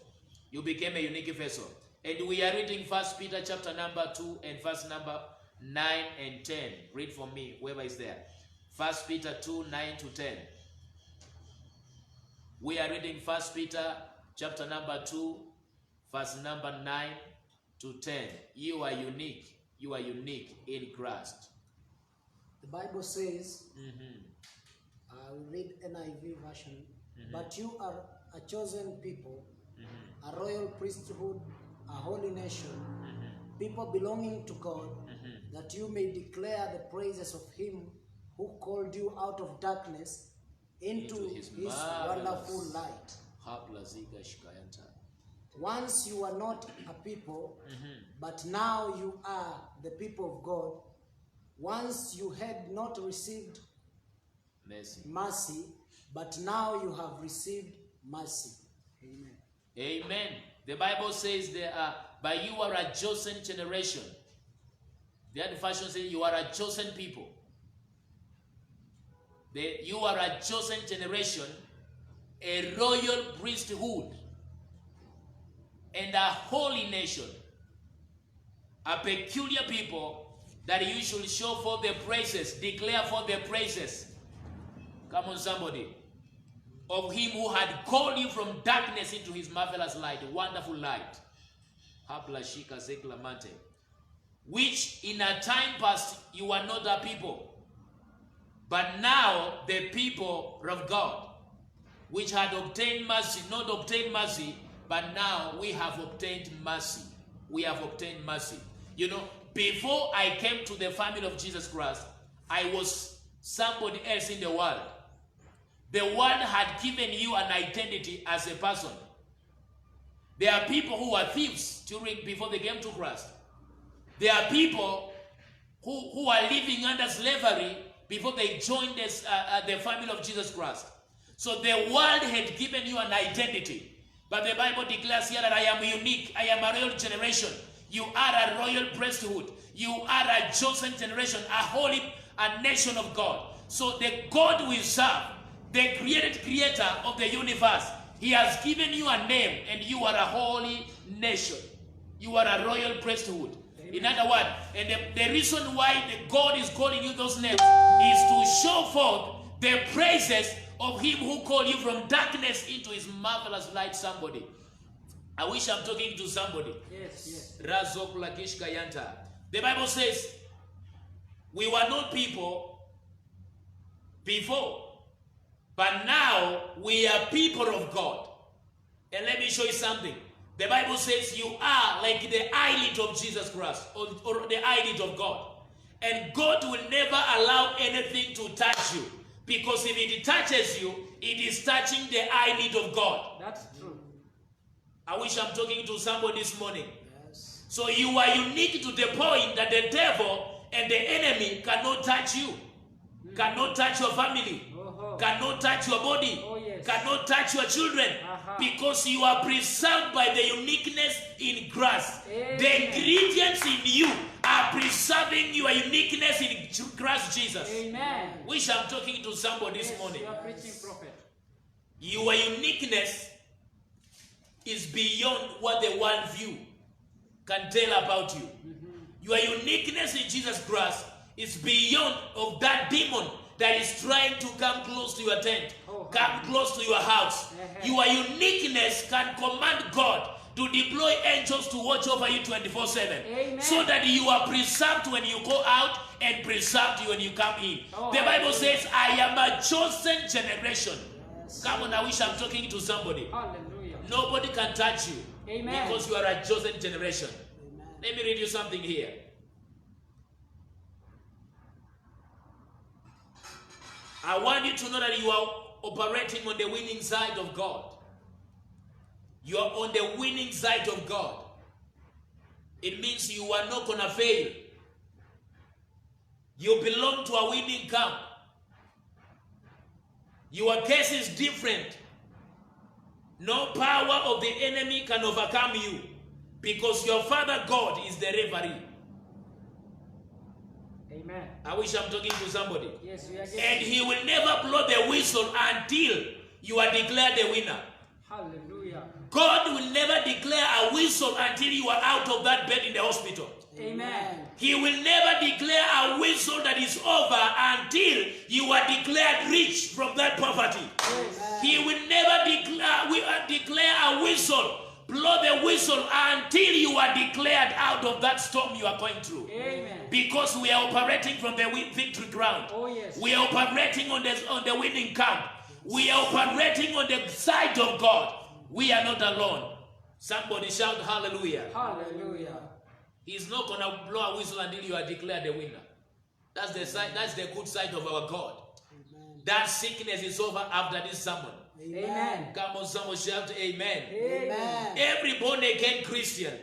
You became a unique vessel. And we are reading 1 Peter chapter number 2 and verse number 9 and 10. Read for me, whoever is there. 1 Peter 2, 9 to 10. We are reading 1 Peter chapter number 2, verse number 9 to 10. You are unique. You are unique in Christ. The Bible says, I will read NIV version, but you are a chosen people, a royal priesthood, a holy nation, people belonging to God, that you may declare the praises of him who called you out of darkness into his wonderful light. Once you were not a people, but now you are the people of God. Once you had not received Mercy. mercy, but now you have received mercy. Amen. Amen. The Bible says but you are a chosen generation. The other version says you are a chosen people. You are a chosen generation, a royal priesthood, and a holy nation, a peculiar people, that you should show forth their praises, declare forth their praises. Come on, somebody. Of him who had called you from darkness into his marvelous light, wonderful light. Which in a time past you were not a people, but now the people of God, which had obtained mercy, not obtained mercy, but now we have obtained mercy. We have obtained mercy. You know, before I came to the family of Jesus Christ, I was somebody else in the world. The world had given you an identity as a person. There are people who were thieves before they came to Christ. There are people who are living under slavery before they joined the family of Jesus Christ. So the world had given you an identity. But the Bible declares here that I am unique. I am a royal generation. You are a royal priesthood. You are a chosen generation, a nation of God. So the God we serve, the creator of the universe, he has given you a name, and you are a holy nation. You are a royal priesthood. Amen. In other words, and the reason why God is calling you those names is to show forth the praises of him who called you from darkness into his marvelous light. Somebody. I wish I'm talking to somebody. Yes. The Bible says, we were not people before, but now we are people of God. And let me show you something. The Bible says you are like the eyelid of Jesus Christ, or the eyelid of God. And God will never allow anything to touch you, because if it touches you, it is touching the eyelid of God. That's true. I wish I'm talking to somebody this morning. Yes. So you are unique to the point that the devil and the enemy cannot touch you, cannot touch your family, cannot touch your body, cannot touch your children, because you are preserved by the uniqueness in Christ. Amen. The ingredients in you are preserving your uniqueness in Christ Jesus. Amen. Wish I'm talking to somebody this morning. You are preaching, prophet. Your uniqueness is beyond what the world view can tell about you. Your uniqueness in Jesus Christ is beyond of that demon that is trying to come close to your tent, come close to your house. Your uniqueness can command God to deploy angels to watch over you 24/7, so that you are preserved when you go out and preserved when you come in. The Bible says, I am a chosen generation. Yes. Come on, I wish I'm talking to somebody. Hallelujah. Nobody can touch you. Amen. Because you are a chosen generation. Amen. Let me read you something here. I want you to know that you are operating on the winning side of God. You are on the winning side of God. It means you are not going to fail. You belong to a winning camp. Your case is different. No power of the enemy can overcome you, because your Father God is the referee. Amen. I wish I'm talking to somebody. Yes, we are getting. And he will never blow the whistle until you are declared the winner. Hallelujah. God will never declare a whistle until you are out of that bed in the hospital. Amen. He will never declare a whistle that is over until you are declared rich from that poverty. Yes. He will never declare a whistle, blow the whistle until you are declared out of that storm you are going through. Amen. Because we are operating from the victory ground. Oh, yes. We are operating on the winning camp. We are operating on the side of God. We are not alone. Somebody shout hallelujah. Hallelujah. He's not going to blow a whistle until you are declared the winner. That's the side. That's the good side of our God. Amen. That sickness is over after this sermon. Amen. Come on, someone shout amen. Amen. Every born again Christian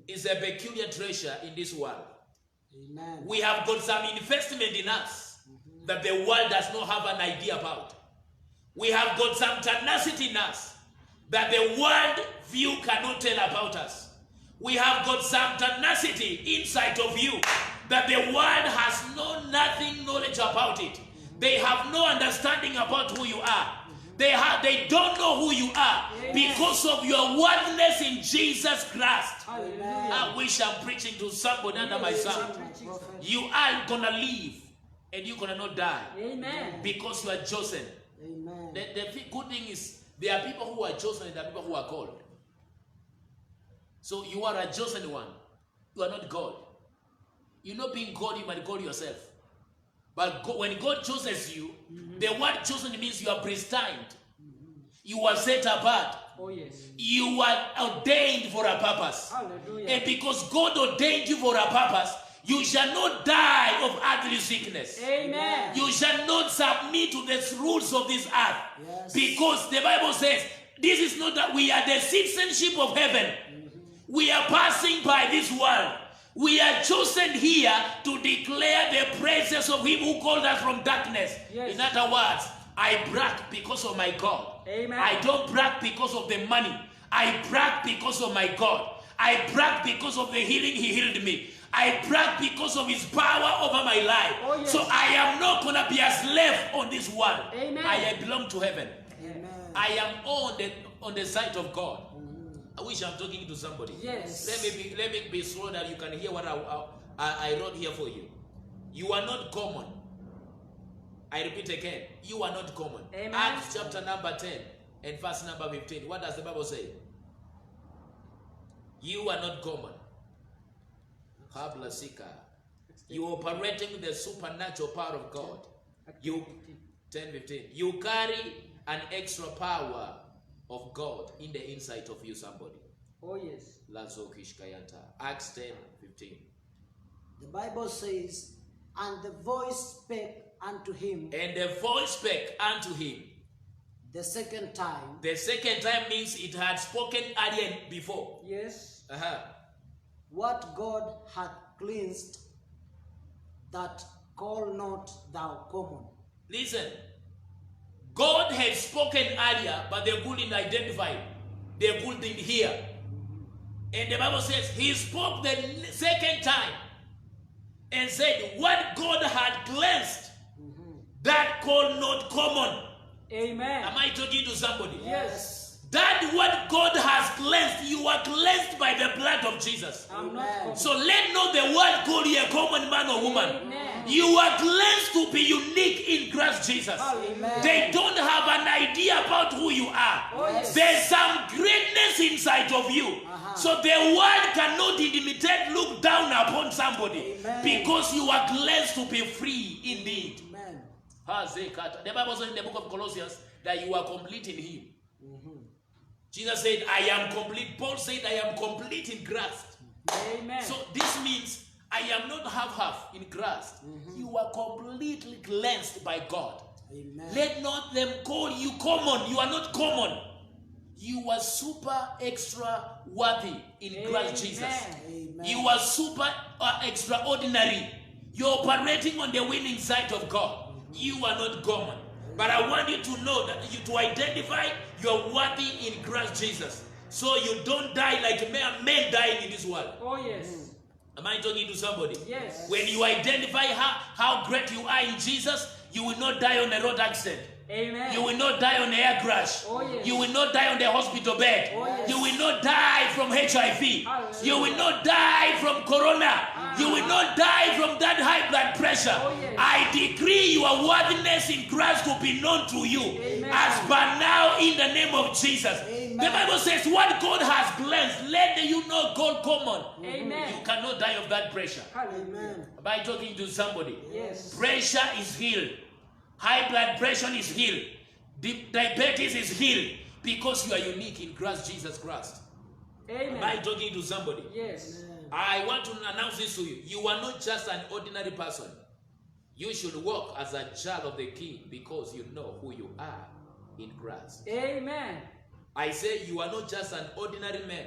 is a peculiar treasure in this world. Amen. We have got some investment in us that the world does not have an idea about. We have got some tenacity in us that the world view cannot tell about us. We have got some tenacity inside of you that the world has nothing knowledge about it. They have no understanding about who you are. They don't know who you are because of your worthiness in Jesus Christ. I wish I'm preaching to somebody under my sound. You are gonna live and you're gonna not die. Amen. Because you are chosen. Amen. The good thing is there are people who are chosen and there are people who are called. So you are a chosen one. You are not God. You're not being God, you might call yourself. But when God chooses you, the word chosen means you are predestined. You are set apart. Oh yes. You are ordained for a purpose. Hallelujah. And because God ordained you for a purpose, you shall not die of earthly sickness. Amen. You shall not submit to the rules of this earth. Yes. Because the Bible says, this is not that we are the citizenship of heaven. We are passing by this world. We are chosen here to declare the praises of him who called us from darkness. Yes. In other words, I brag because of my God. Amen. I don't brag because of the money. I brag because of my God. I brag because of the healing he healed me. I brag because of his power over my life. Oh, yes. So I am not going to be a slave on this world. Amen. I belong to heaven. Amen. I am on the side of God. I wish I'm talking to somebody. Yes. Let me be slow that you can hear what I wrote here for you. You are not common. I repeat again. You are not common. Amen. Acts chapter number 10 and verse number 15. What does the Bible say? You are not common. Hablasika. You are operating with the supernatural power of God. You 10:15. You carry an extra power of God in the inside of you, somebody. Oh yes. Lazo Kishkayanta. Acts 10:15. The Bible says, and the voice spake unto him And the voice spake unto him. the second time, The second time means it had spoken earlier before. Yes. what God hath cleansed, that call not thou common. Listen. God had spoken earlier, but they couldn't identify. They couldn't hear. And the Bible says he spoke the second time and said, what God had cleansed, that call not common. Amen. Am I talking to somebody? Yes. That what God has cleansed, you are cleansed by the blood of Jesus. I'm not Amen. common. So let not the world call you a common man or woman. Amen. You are cleansed to be unique in Christ Jesus. Amen. They don't have an idea about who you are. yes. There's some greatness inside of you. So the world cannot imitate, look down upon somebody. Amen. Because you are cleansed to be free indeed. Amen. The Bible says in the book of Colossians that you are complete in him. Jesus said, I am complete. Paul said, I am complete in Christ. Amen. So this means I am not half in Christ. You are completely cleansed by God. Amen. Let not them call you common. You are not common. You are super extra worthy in Christ Jesus. Amen. You are super extraordinary. You're operating on the winning side of God. You are not common. But I want you to know that to identify you're worthy in Christ Jesus. So you don't die like men dying in this world. Oh yes. Am I talking to somebody? Yes. When you identify how great you are in Jesus, you will not die on a road accident. Amen. You will not die on the air crash. Oh, yes. You will not die on the hospital bed. Oh, yes. You will not die from HIV. Hallelujah. You will not die from corona. You will not die from that high blood pressure. Oh, yes. I decree your worthiness in Christ to be known to you. Amen. As per now in the name of Jesus. Amen. The Bible says what God has cleansed, let you know God common. Amen. You cannot die of that pressure. Hallelujah. Am I talking to somebody? Yes. Pressure is healed. High blood pressure is healed. Diabetes is healed because you are unique in Christ Jesus Christ. Am I Amen. talking to somebody? Yes. I want to announce this to you. You are not just an ordinary person. You should walk as a child of the King because you know who you are in Christ. Amen. I say you are not just an ordinary man.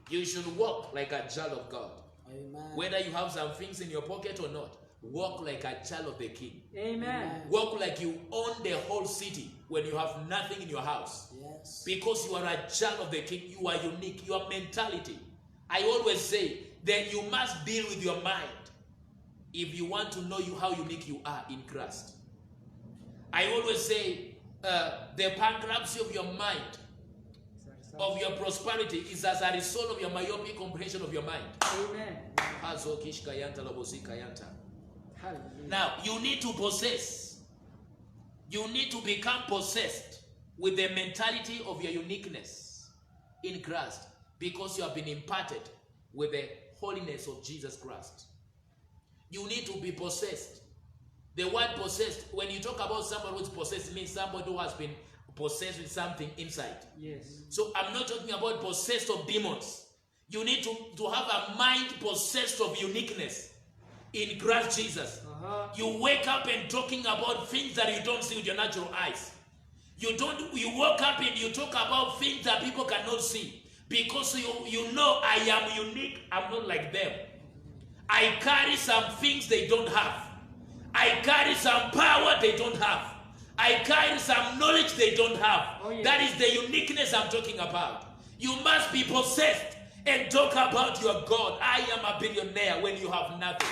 You should walk like a child of God. Amen. Whether you have some things in your pocket or not, walk like a child of the King. Amen. Walk like you own the whole city when you have nothing in your house. Yes. Because you are a child of the King, you are unique. Your mentality. I always say that you must deal with your mind if you want to know how unique you are in Christ. I always say the bankruptcy of your mind, of your prosperity, is as a result of your myopic comprehension of your mind. Amen. Hallelujah. Now, you need to possess. You need to become possessed with the mentality of your uniqueness in Christ, because you have been imparted with the holiness of Jesus Christ. You need to be possessed. The word possessed, when you talk about somebody who's possessed, it means somebody who has been possessed with something inside. Yes. So I'm not talking about possessed of demons. You need to have a mind possessed of uniqueness in Christ Jesus. You wake up and talking about things that you don't see with your natural eyes. You wake up and you talk about things that people cannot see, because you know I am unique. I'm not like them. I carry some things they don't have. I carry some power they don't have. I carry some knowledge they don't have. Oh, yes. That is the uniqueness I'm talking about. You must be possessed and talk about your God. I am a billionaire when you have nothing.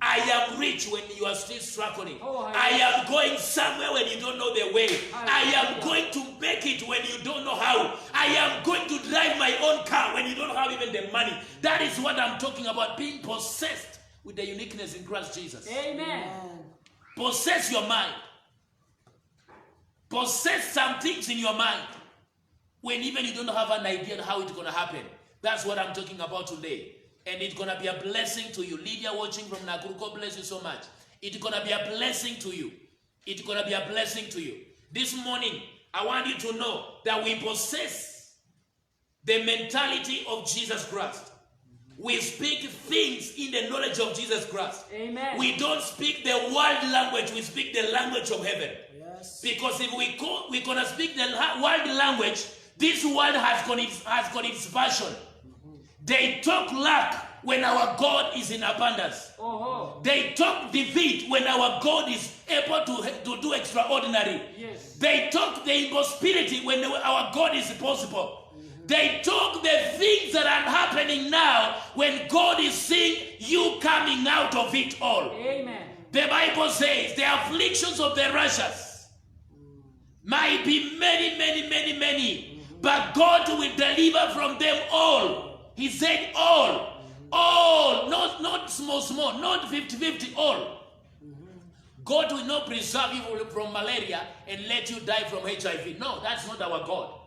I am rich when you are still struggling. I am going somewhere when you don't know the way. I am going to make it when you don't know how. I am going to drive my own car when you don't have even the money. That is what I'm talking about, being possessed with the uniqueness in Christ Jesus. Amen. Possess your mind. Possess some things in your mind when even you don't have an idea how it's going to happen. That's what I'm talking about today. And it's going to be a blessing to you. Lydia watching from Nakuru, God bless you so much. It's going to be a blessing to you. It's going to be a blessing to you. This morning, I want you to know that we possess the mentality of Jesus Christ. We speak things in the knowledge of Jesus Christ. Amen. We don't speak the world language, we speak the language of heaven. Yes. Because if we're going to speak the world language, this world has got its version. They talk lack when our God is in abundance. They talk defeat when our God is able to do extraordinary. Yes. They talk the impossibility when our God is possible. They talk the things that are happening now when God is seeing you coming out of it all. Amen. The Bible says the afflictions of the righteous might be many, many, many, many, but God will deliver from them all. He said all, not small, not 50-50, all. God will not preserve you from malaria and let you die from HIV. No, that's not our God.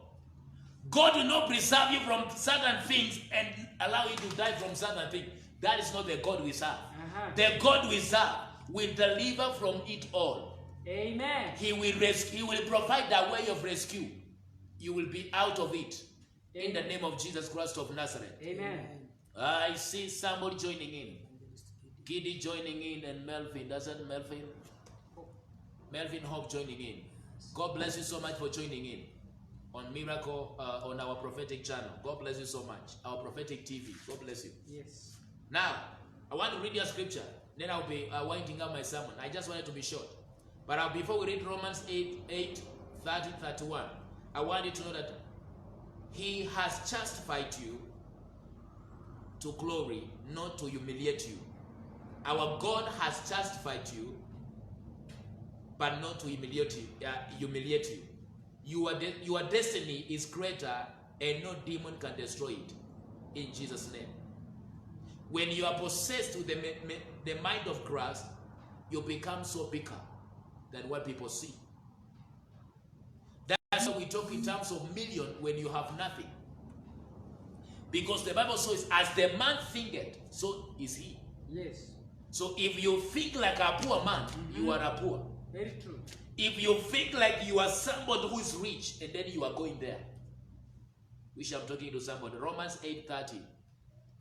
God will not preserve you from certain things and allow you to die from certain things. That is not the God we serve. The God we serve will deliver from it all. Amen. He will rescue. He will provide a way of rescue. You will be out of it. In the name of Jesus Christ of Nazareth. Amen. I see somebody joining in. Giddy joining in, and Melvin. Doesn't Melvin Hope joining in. God bless you so much for joining in on Miracle, on our prophetic channel. God bless you so much. Our prophetic TV. God bless you. Yes. Now, I want to read your scripture. Then I'll be winding up my sermon. I just wanted to be short. But before we read Romans 8, 30, 31, I want you to know that He has justified you to glory, not to humiliate you. Our God has justified you, but not to humiliate you. Your destiny is greater, and no demon can destroy it. In Jesus' name. When you are possessed with the mind of Christ, you become so bigger than what people see. That's why we talk in terms of million when you have nothing. Because the Bible says, as the man thinketh, so is he. Yes. So if you think like a poor man, you are a poor. Very true. If you think like you are somebody who is rich, and then you are going there. Which I'm talking to somebody. Romans 8:30,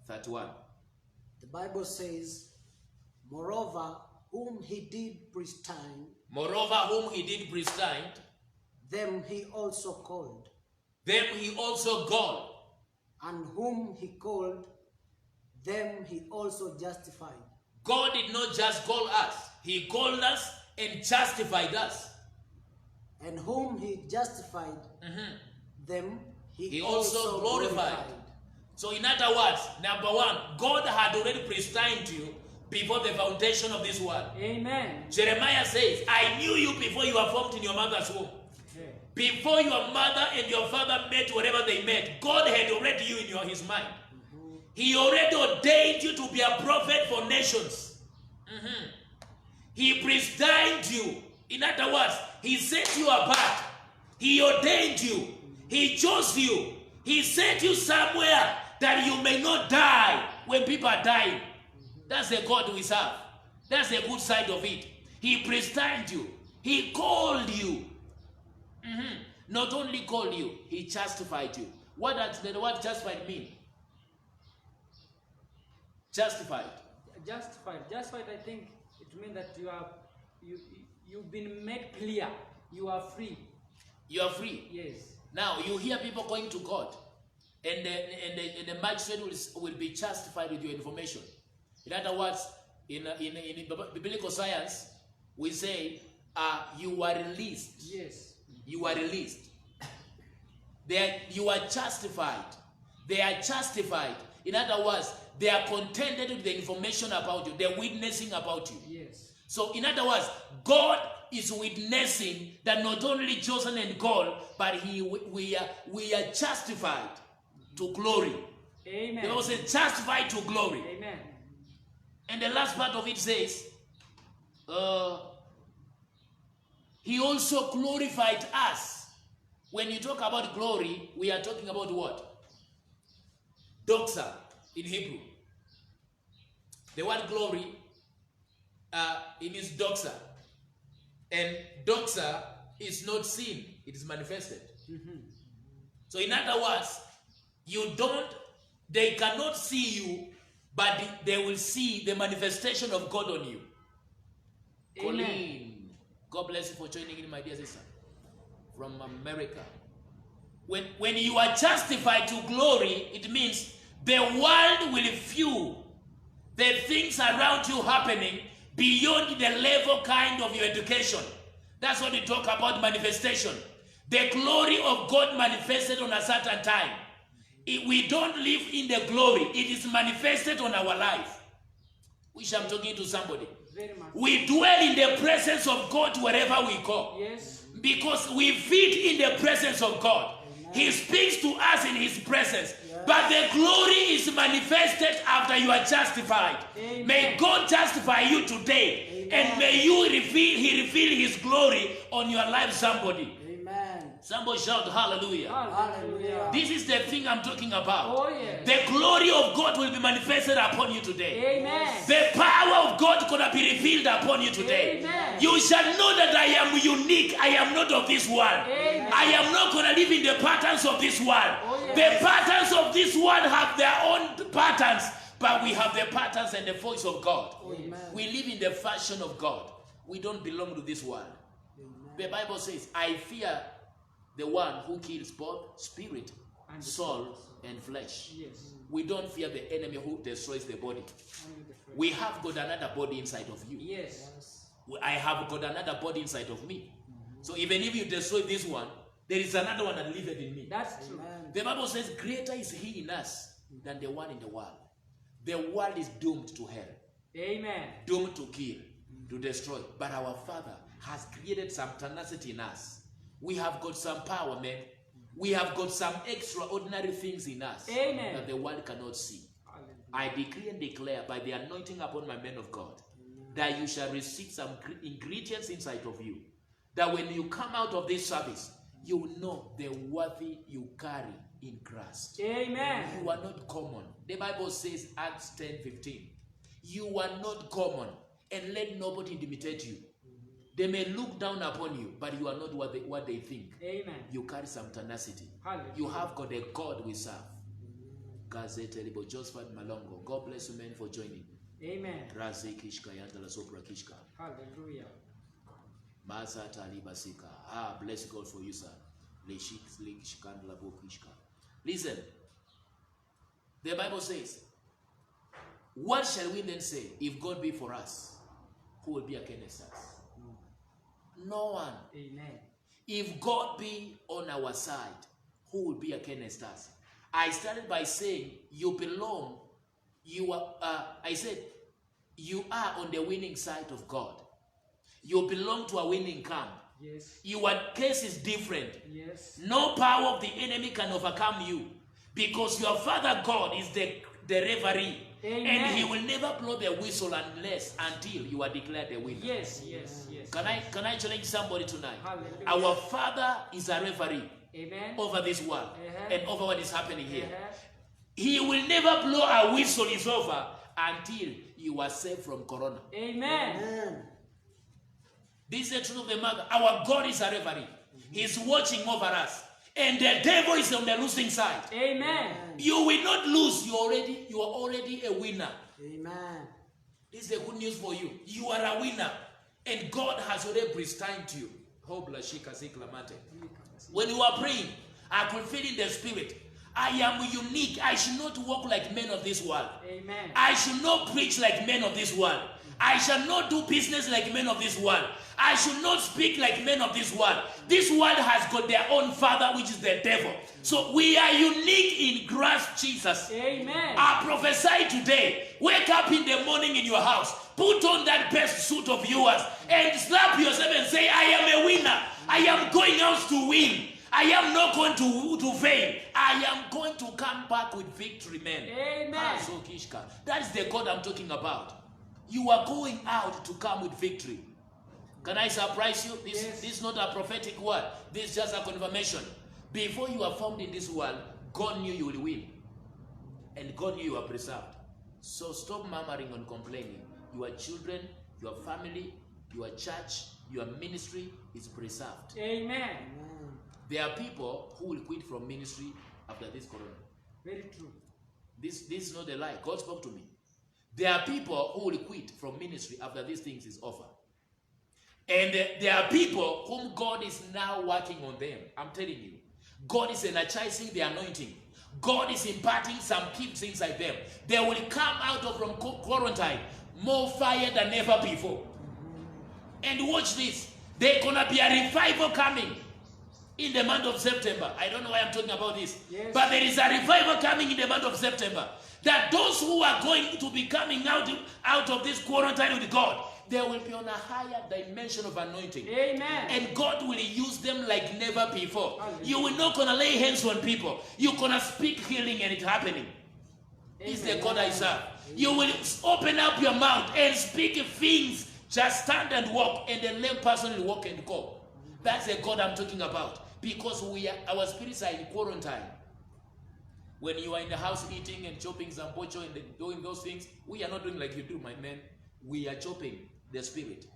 31. The Bible says, moreover, whom he did predestine, them he also called. Them he also called. And whom he called, them he also justified. God did not just call us. He called us and justified us. And whom he justified, them He also glorified. So in other words, number one, God had already predestined you before the foundation of this world. Amen. Jeremiah says, I knew you before you were formed in your mother's womb. Before your mother and your father met whatever they met, God had already you in his mind. He already ordained you to be a prophet for nations. He predestined you. In other words, he set you apart. He ordained you. He chose you. He sent you somewhere that you may not die when people are dying. That's the God we serve. That's the good side of it. He predestined you. He called you. Not only called you, he justified you. What does the word justified mean? Justified. Justified. Justified, I think it means that you've been made clear. You are free. You are free. Yes. Now you hear people going to court, and the magistrate will be justified with your information. In other words, in biblical science, we say you are released. Yes. You are released. You are justified. They are justified. In other words, they are contented with the information about you. They're witnessing about you. Yes. So in other words, God is witnessing that not only chosen and called, but we are justified to glory. Amen. They also justified to glory. Amen. And the last part of it says, he also glorified us. When you talk about glory, we are talking about what? Doxa in Hebrew. The word glory, it means doxa. And doxa is not seen, it is manifested. So in other words, they cannot see you, but they will see the manifestation of God on you. Amen. Colleen, God bless you for joining in, my dear sister, from America. When you are justified to glory, it means the world will view the things around you happening beyond the level kind of your education. That's what we talk about manifestation. The glory of God manifested on a certain time. We don't live in the glory. It is manifested on our life. Which I'm talking to somebody. Very much. We dwell in the presence of God wherever we go. Yes. Because we fit in the presence of God. Amen. He speaks to us in his presence. Yes. But the glory is manifested after you are justified. Amen. May God justify you today. Amen. And may he reveal his glory on your life, somebody. Somebody shout hallelujah. Hallelujah. This is the thing I'm talking about. Oh, yes. The glory of God will be manifested upon you today. Amen. The power of God is going to be revealed upon you today. Amen. You shall know that I am unique. I am not of this world. Amen. I am not going to live in the patterns of this world. Oh, yes. The patterns of this world have their own patterns, but we have the patterns and the voice of God. Amen. We live in the fashion of God. We don't belong to this world. Amen. The Bible says, I fear the one who kills both spirit, and soul, and flesh. Yes. We don't fear the enemy who destroys the body. We have got another body inside of you. Yes. I have got another body inside of me. So even if you destroy this one, there is another one that liveth in me. That's true. Amen. The Bible says, greater is he in us than the one in the world. The world is doomed to hell. Amen. Doomed to kill, to destroy. But our Father has created some tenacity in us. We have got some power, man. We have got some extraordinary things in us. Amen. That the world cannot see. I decree and declare by the anointing upon my men of God, that you shall receive some ingredients inside of you. That when you come out of this service, you will know the worthy you carry in Christ. Amen. You are not common. The Bible says, Acts 10:15. You are not common, and let nobody intimidate you. They may look down upon you, but you are not what they think. Amen. You carry some tenacity. Hallelujah. You have got a God we serve. Gazete Libo Josephat Malongo. God bless you, men, for joining. Amen. Raze Kishka Yantala Sopra Kishka. Hallelujah. Masa Taliba Sika. Bless God for you, sir. Listen, the Bible says, What shall we then say? If God be for us, who will be against us? No one. Amen. If God be on our side, who will be against us? I started by saying you belong. I said you are on the winning side of God. You belong to a winning camp. Yes. Your case is different. Yes. No power of the enemy can overcome you, because your Father God is the referee. Amen. And he will never blow the whistle until you are declared the winner. Yes, yes, yes. Can I challenge somebody tonight? Hallelujah. Our Father is a referee Amen. over this world and over what is happening here. He will never blow a whistle is over until you are saved from corona. Amen. Amen. This is the truth of the matter. Our God is a referee. He's watching over us. And the devil is on the losing side. Amen. You will not lose. You are already a winner. Amen. This is the good news for you. You are a winner. And God has already predestined you. When you are praying, I could feel in the spirit, I am unique. I should not walk like men of this world. Amen. I should not preach like men of this world. I shall not do business like men of this world. I should not speak like men of this world. This world has got their own father, which is the devil. So we are unique in Christ Jesus. Amen. I prophesy today. Wake up in the morning in your house. Put on that best suit of yours and slap yourself and say, I am a winner. I am going out to win. I am not going to fail. I am going to come back with victory, man. Amen. That is the God I'm talking about. You are going out to come with victory. Can I surprise you? This is not a prophetic word. This is just a confirmation. Before you are formed in this world, God knew you will win. And God knew you are preserved. So stop murmuring and complaining. Your children, your family, your church, your ministry is preserved. Amen. There are people who will quit from ministry after this corona. Very true. This is not a lie. God spoke to me. There are people who will quit from ministry after these things is over. And there are people whom God is now working on them. I'm telling you. God is energizing the anointing. God is imparting some gifts inside them. They will come out of from quarantine more fire than ever before. And watch this. There's going to be a revival coming in the month of September. I don't know why I'm talking about this. Yes. But there is a revival coming in the month of September. That those who are going to be coming out of this quarantine with God, they will be on a higher dimension of anointing. Amen. And God will use them like never before. Hallelujah. You will not gonna lay hands on people. You're gonna speak healing and it's happening. It's the God I serve. You will open up your mouth and speak things. Just stand and walk, and the lame person will walk and go. That's the God I'm talking about. Because our spirits are in quarantine. When you are in the house eating and chopping some pocho and doing those things, we are not doing like you do, my man. We are chopping the spirit.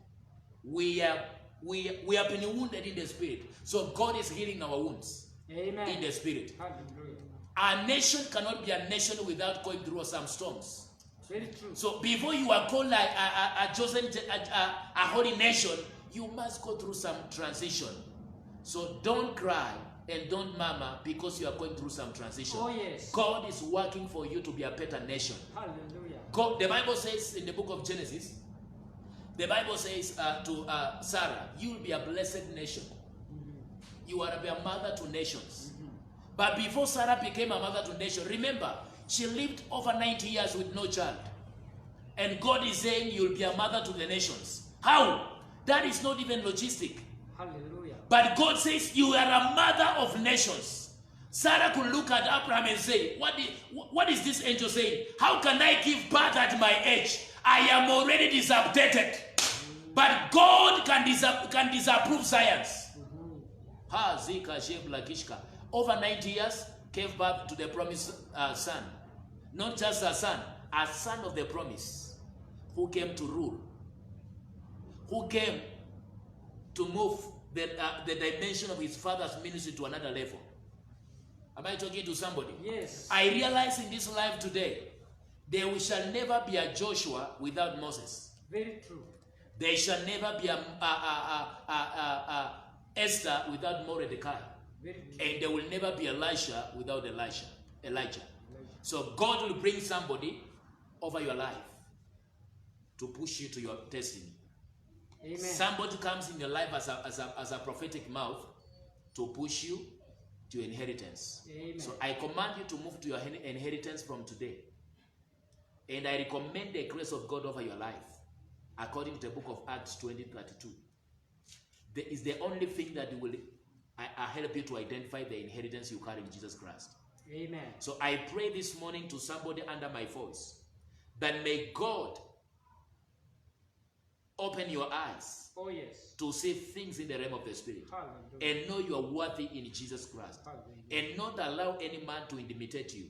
We have been wounded in the spirit. So God is healing our wounds. Amen. In the spirit. Hallelujah. A nation cannot be a nation without going through some storms. Very true. So before you are called like a holy nation, you must go through some transition. So don't cry and don't murmur because you are going through some transition. Oh yes. God is working for you to be a better nation. Hallelujah. God, the Bible says in the book of Genesis, the Bible says to Sarah, you will be a blessed nation. You are to be a mother to nations. But before Sarah became a mother to nations, remember, she lived over 90 years with no child. And God is saying you'll be a mother to the nations. How? That is not even logistic. Hallelujah. But God says you are a mother of nations. Sarah could look at Abraham and say, what is this angel saying? How can I give birth at my age? I am already disupdated. But God can disapprove science. Over 90 years, gave birth to the promised son. Not just a son of the promise, who came to rule, who came to move the dimension of his father's ministry to another level. Am I talking to somebody? Yes. I realize in this life today, there shall never be a Joshua without Moses. Very true. There shall never be a Esther without Mordecai. Very true. And there will never be Elisha without Elijah. So God will bring somebody over your life to push you to your destiny. Amen. Somebody comes in your life as a prophetic mouth to push you to your inheritance. Amen. So I command you to move to your inheritance from today. And I recommend the grace of God over your life, according to the book of Acts 20:32. There is the only thing that will help you to identify the inheritance you carry in Jesus Christ. Amen. So I pray this morning to somebody under my voice that may God open your eyes Oh, yes. to see things in the realm of the Spirit Hallelujah. and know you are worthy in Jesus Christ, Hallelujah. and not allow any man to intimidate you.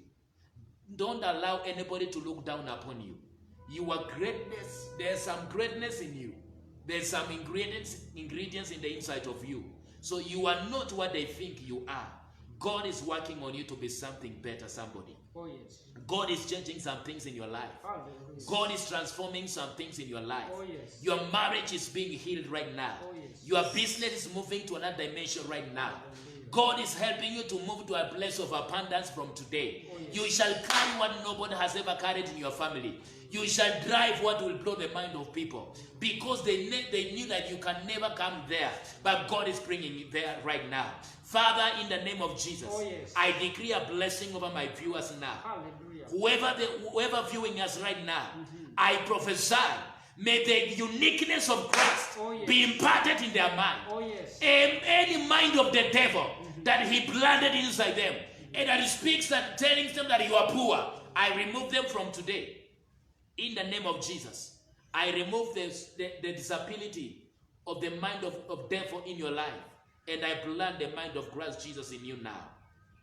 Don't allow anybody to look down upon you. You are greatness. There's some greatness in you. There's some ingredients in the inside of you. So you are not what they think you are. God is working on you to be something better, somebody. Oh, yes. God is changing some things in your life. Hallelujah. God is transforming some things in your life. Oh, yes. Your marriage is being healed right now. Oh, yes. Your business is moving to another dimension right now. God is helping you to move to a place of abundance from today. Oh, yes. You shall carry what nobody has ever carried in your family. You shall drive what will blow the mind of people, because they knew that you can never come there, but God is bringing you there right now. Father, in the name of Jesus, Oh, yes. I decree a blessing over my viewers now. Hallelujah. Whoever viewing us right now, I prophesy, may the uniqueness of Christ Oh, yes. be imparted in their mind. Oh, yes. Any mind of the devil that he planted inside them, and that he speaks and telling them that you are poor, I remove them from today. In the name of Jesus, I remove the disability of the mind of devil in your life, and I plant the mind of Christ Jesus in you now.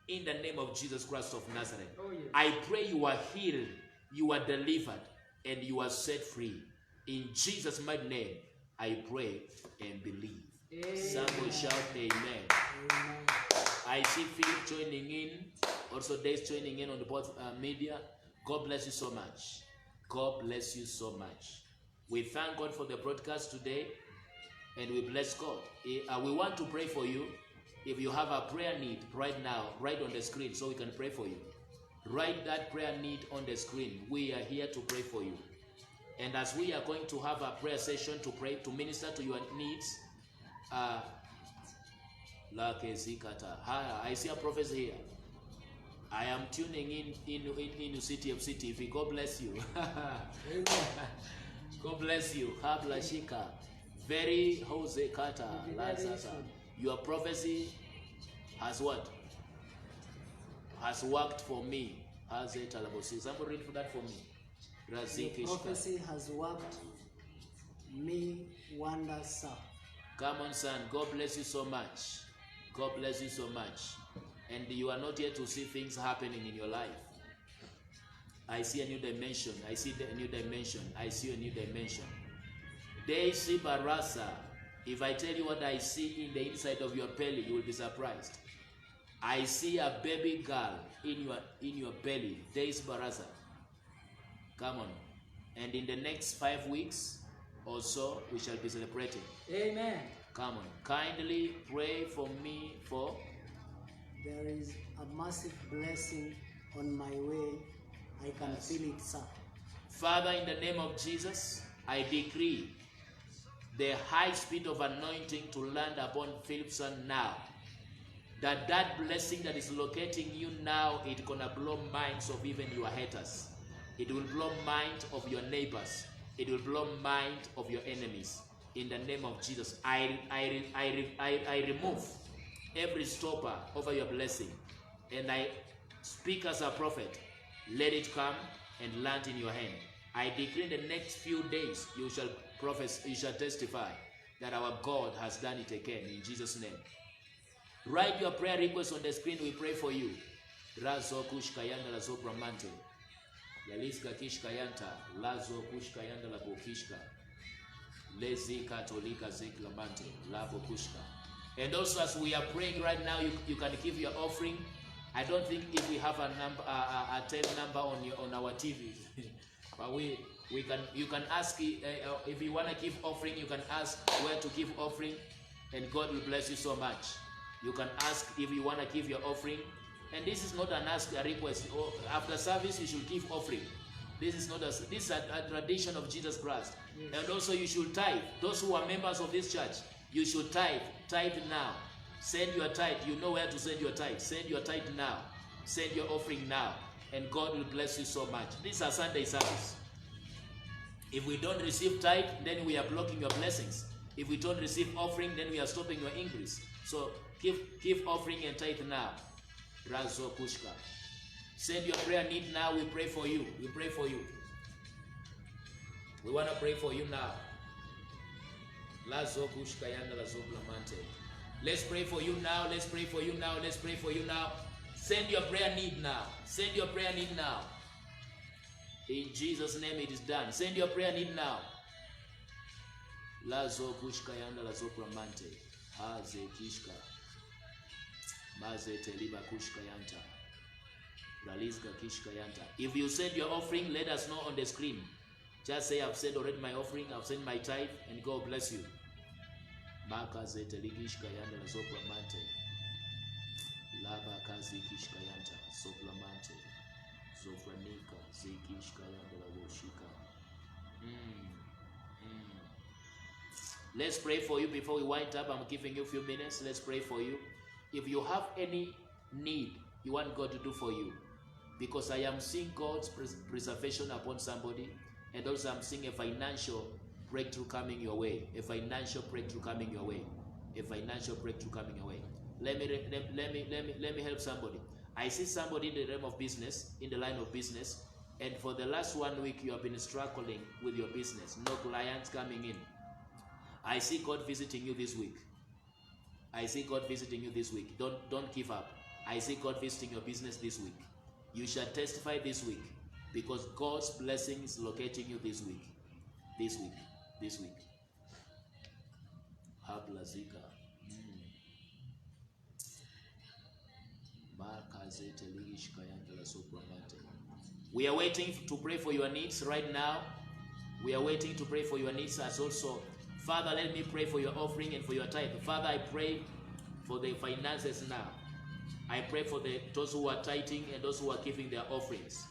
In the name of Jesus Christ of Nazareth, Oh, yes. I pray you are healed, you are delivered, and you are set free. In Jesus' mighty name, I pray and believe. Amen. Somebody shout amen. Amen. I see Philip joining in, also Dave joining in on the both media. God bless you so much. God bless you so much. We thank God for the broadcast today, and we bless God. We want to pray for you. If you have a prayer need right now, write on the screen so we can pray for you. Write that prayer need on the screen. We are here to pray for you. And as we are going to have a prayer session to pray, to minister to your needs, I see a prophecy here. I am tuning in City of CTV. God bless you. God bless you. Hablashika. Very Jose Kata. Your prophecy has what? Has worked for me. Has it? Somebody read for that for me. The prophecy has worked me wonders, sir. Come on, son. God bless you so much. God bless you so much. And you are not yet to see things happening in your life. I see a new dimension. I see a new dimension. I see a new dimension. Daisy Barasa. If I tell you what I see in the inside of your belly, you will be surprised. I see a baby girl in your belly. Daisy Barasa. Come on. And in the next 5 weeks or so, we shall be celebrating. Amen. Come on. Kindly pray for me for... There is a massive blessing on my way. I can feel it, sir. Father, in the name of Jesus, I decree the high speed of anointing to land upon Philipson now. That blessing that is locating you now, it's gonna blow minds of even your haters. It will blow mind of your neighbors. It will blow mind of your enemies. In the name of Jesus, I remove every stopper over your blessing, and I speak as a prophet. Let it come and land in your hand. I decree in the next few days you shall prophesy, you shall testify that our God has done it again in Jesus' name. Write your prayer request on the screen. We pray for you. Razo kushkayanda lazo bramante. Yaliska kishkayanta lazo kushkayanda labo kishka. Lezi katolika zeklamante labo kushka. And also, as we are praying right now, you can give your offering. I don't think if we have a number, a 10 number on our TV, but you can ask if you want to give offering. You can ask where to give offering, and God will bless you so much. You can ask if you want to give your offering, and this is not an ask, a request. After service, you should give offering. This is not this is a tradition of Jesus Christ. And also you should tithe. Those who are members of this church, you should tithe. Tithe now. Send your tithe. You know where to send your tithe. Send your tithe now. Send your offering now. And God will bless you so much. This is a Sunday service. If we don't receive tithe, then we are blocking your blessings. If we don't receive offering, then we are stopping your increase. So give offering and tithe now. Razo Kushka. Send your prayer need now. We pray for you. We pray for you. We want to pray for you now. Lazo Kushka Yanda Lazo Blamante. Let's pray for you now. Let's pray for you now. Let's pray for you now. Send your prayer need now. Send your prayer need now. In Jesus' name it is done. Send your prayer need now. Lazo Kushka Yanda Lazo Blamante. Haze Kishka. Maze Teliba Kushka Yanta. Ralizka Kishka Yanta. If you send your offering, let us know on the screen. Just say, I've sent already my offering, I've sent my tithe, and God bless you. Maka Zeteligishka Yanda Soplamante. Laba Kazi Kishka Yanta Soplamante. Zofranika Zikishka Yanda Woshika. Let's pray for you before we wind up. I'm giving you a few minutes. Let's pray for you. If you have any need you want God to do for you, because I am seeing God's preservation upon somebody, and also I'm seeing a financial breakthrough coming your way. A financial breakthrough coming your way. A financial breakthrough coming your way. Let me help somebody. I see somebody in the realm of business, in the line of business, and for the last 1 week you have been struggling with your business. No clients coming in. I see God visiting you this week. I see God visiting you this week. Don't give up. I see God visiting your business this week. You shall testify this week, because God's blessing is locating you this week. This week. This week. Hablazika. We are waiting to pray for your needs right now. We are waiting to pray for your needs as also. Father, let me pray for your offering and for your tithe. Father, I pray for the finances now. I pray for those who are tithing and those who are giving their offerings.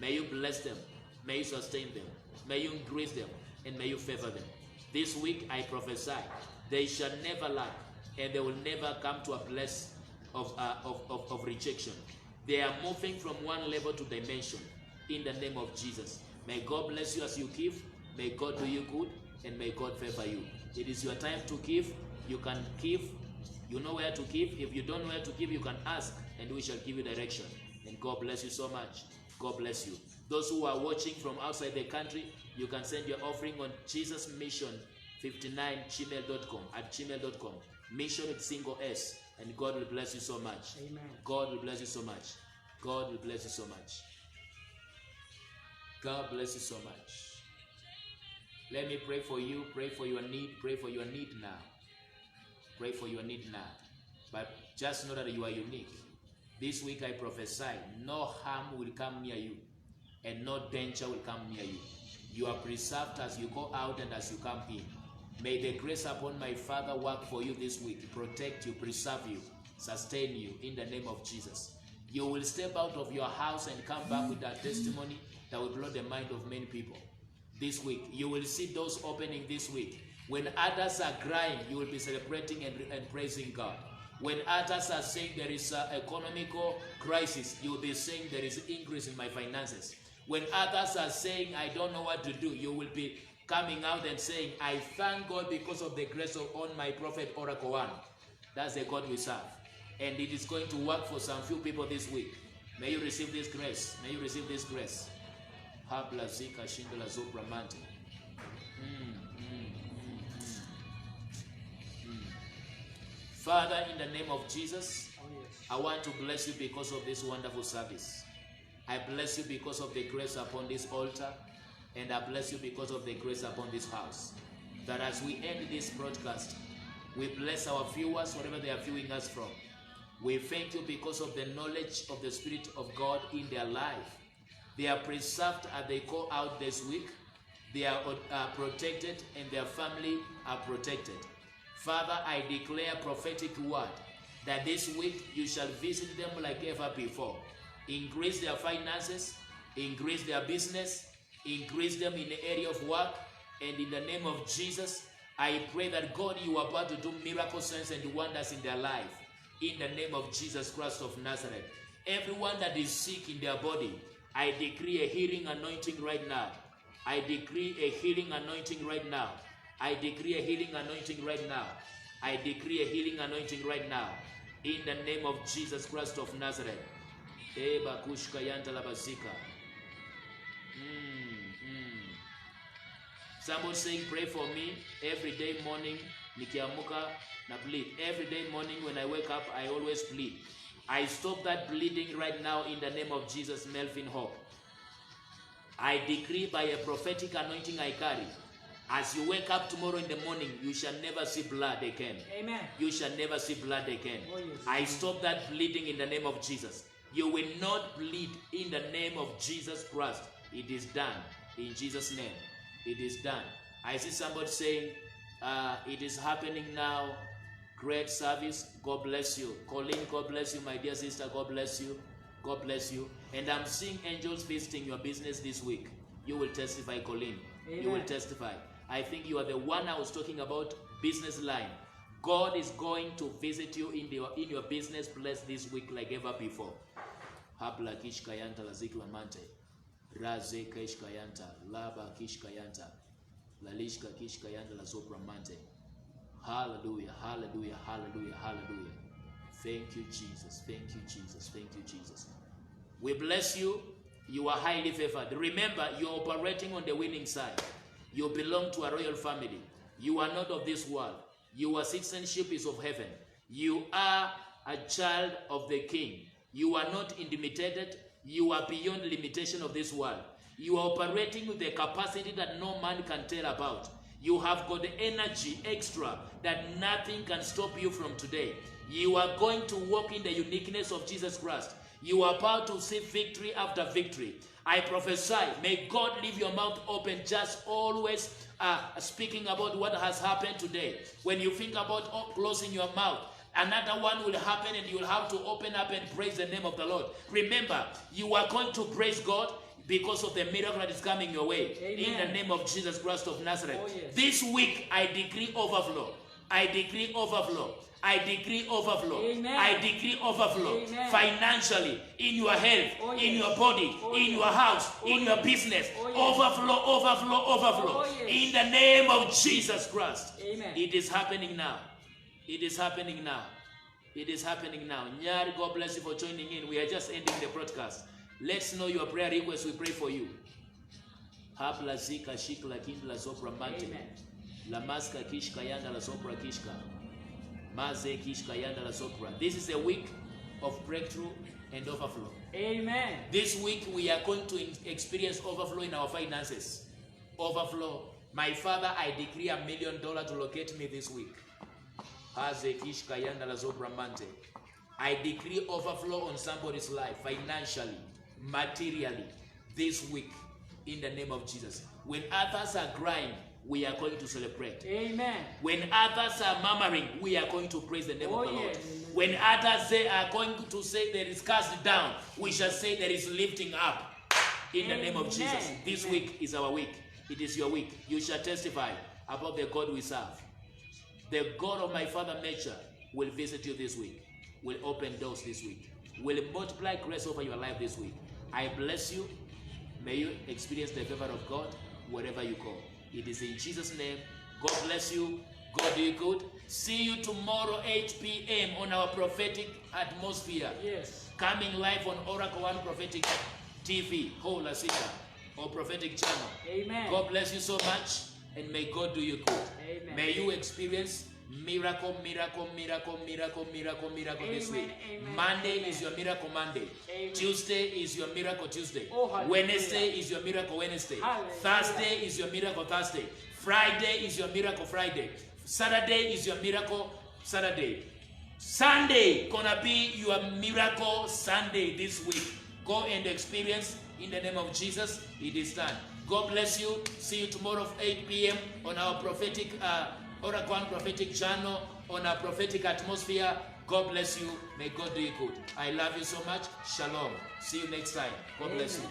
May you bless them. May you sustain them. May you increase them. And may you favor them. This week I prophesy, they shall never lack, and they will never come to a place of rejection. They are moving from one level to dimension in the name of Jesus. May God bless you as you give. May God do you good, and may God favor you. It is your time to give. You can give. You know where to give. If you don't know where to give, you can ask, and we shall give you direction. And God bless you so much. God bless you. Those who are watching from outside the country, you can send your offering on JesusMission59gmail.com @gmail.com. Mission with single S. And God will bless you so much. Amen. God will bless you so much. God will bless you so much. God bless you so much. Let me pray for you. Pray for your need. Pray for your need now. Pray for your need now. But just know that you are unique. This week I prophesy, no harm will come near you, and no danger will come near you. You are preserved as you go out and as you come in. May the grace upon my Father work for you this week, protect you, preserve you, sustain you in the name of Jesus. You will step out of your house and come back with a testimony that will blow the mind of many people. This week, you will see doors opening this week. When others are crying, you will be celebrating and praising God. When others are saying there is an economical crisis, you will be saying there is increase in my finances. When others are saying, I don't know what to do, you will be coming out and saying, I thank God because of the grace on my prophet Oracle One. That's the God we serve. And it is going to work for some few people this week. May you receive this grace. May you receive this grace. Father, in the name of Jesus, I want to bless you because of this wonderful service. I bless you because of the grace upon this altar, and I bless you because of the grace upon this house. That as we end this broadcast, we bless our viewers wherever they are viewing us from. We thank you because of the knowledge of the Spirit of God in their life. They are preserved as they go out this week. They are protected, and their family are protected. Father, I declare a prophetic word that this week you shall visit them like ever before. Increase their finances, increase their business, Increase them in the area of work. And in the name of Jesus, I pray that God, you are about to do miracle signs and wonders in their life. In the name of Jesus Christ of Nazareth. Everyone that is sick in their body, I decree a healing anointing right now. I decree a healing anointing right now. I decree a healing anointing right now. I decree a healing anointing right now. In the name of Jesus Christ of Nazareth. Eba kushka yanta labazika. Somebody saying, pray for me every day morning. Nikiamuka na bleed. Every day morning when I wake up, I always bleed. I stop that bleeding right now in the name of Jesus, Melvin Hope. I decree by a prophetic anointing I carry, as you wake up tomorrow in the morning, you shall never see blood again. Amen. You shall never see blood again. Oh, yes. I stop that bleeding in the name of Jesus. You will not bleed in the name of Jesus Christ. It is done in Jesus' name. It is done. I see somebody saying, it is happening now. Great service. God bless you. Colleen, God bless you. My dear sister, God bless you. God bless you. And I'm seeing angels visiting your business this week. You will testify, Colleen. Amen. You will testify. I think you are the one I was talking about, business line. God is going to visit you in your business place this week like ever before. Habla kishkayanta laziki wamante. Raze kishkayanta. Laba kishkayanta. Lalishka kishkayanta lazopra mante. Hallelujah, hallelujah, hallelujah, hallelujah. Thank you, Jesus. Thank you, Jesus. Thank you, Jesus. We bless you. You are highly favored. Remember, you're operating on the winning side. You belong to a royal family. You are not of this world. Your citizenship is of heaven. You are a child of the King. You are not intimidated. You are beyond limitation of this world. You are operating with the capacity that no man can tell about. You have got the energy extra that nothing can stop you from today. You are going to walk in the uniqueness of Jesus Christ. You are about to see victory after victory. I prophesy, may God leave your mouth open, just always speaking about what has happened today. When you think about closing your mouth, another one will happen and you will have to open up and praise the name of the Lord. Remember, you are going to praise God because of the miracle that is coming your way. Amen. In the name of Jesus Christ of Nazareth. Oh, yes. This week, I decree overflow. I decree overflow. I decree overflow. Amen. I decree overflow. Amen. Financially, in your health, Oh, yes. in your body, Oh, in yes. your house, Oh, in yes. your business. Oh, yes. Overflow, overflow, overflow. Oh, yes. In the name of Jesus Christ. Amen. It is happening now. It is happening now. It is happening now. Nyari, God bless you for joining in. We are just ending the broadcast. Let's know your prayer requests. We pray for you. Hapla zika shikla kindla sopra mante. Amen. La maska kishka yanda la sopra kishka. Maze kishka yanda la sopra. This is a week of breakthrough and overflow. Amen. This week we are going to experience overflow in our finances. Overflow. My Father, I decree $1 million to locate me this week. Haze kishka yanda la sopra mante. I decree overflow on somebody's life, financially, materially, this week, in the name of Jesus. When others are crying, we are going to celebrate. Amen. When others are murmuring, we are going to praise the name Oh, of the Lord. yes. When others are going to say there is cast down, we shall say there is lifting up. In the name of Amen. Jesus. This Amen. week is our week. It is your week. You shall testify about the God we serve. The God of my father nature will visit you this week. Will open doors this week. Will multiply grace over your life this week. I bless you. May you experience the favor of God wherever you go. It is in Jesus' name. God bless you. God do you good. See you tomorrow 8 p.m. on our prophetic atmosphere. Yes. Coming live on Oracle One Prophetic TV, Hola Sita, or prophetic channel. Amen. God bless you so much, and may God do you good. Amen. May you experience miracle, miracle, miracle, miracle, miracle, miracle this Amen, week. amen, Monday amen. is your miracle Monday. Amen. Tuesday is your miracle Tuesday. Oh, hallelujah. Wednesday is your miracle Wednesday. Hallelujah. Thursday is your miracle Thursday. Friday is your miracle Friday. Saturday is your miracle Saturday. Sunday gonna be your miracle Sunday this week. Go and experience in the name of Jesus. It is done. God bless you. See you tomorrow at 8 p.m. on our prophetic Oracle One Prophetic channel, on our prophetic atmosphere. God bless you. May God do you good. I love you so much. Shalom. See you next time. God bless you.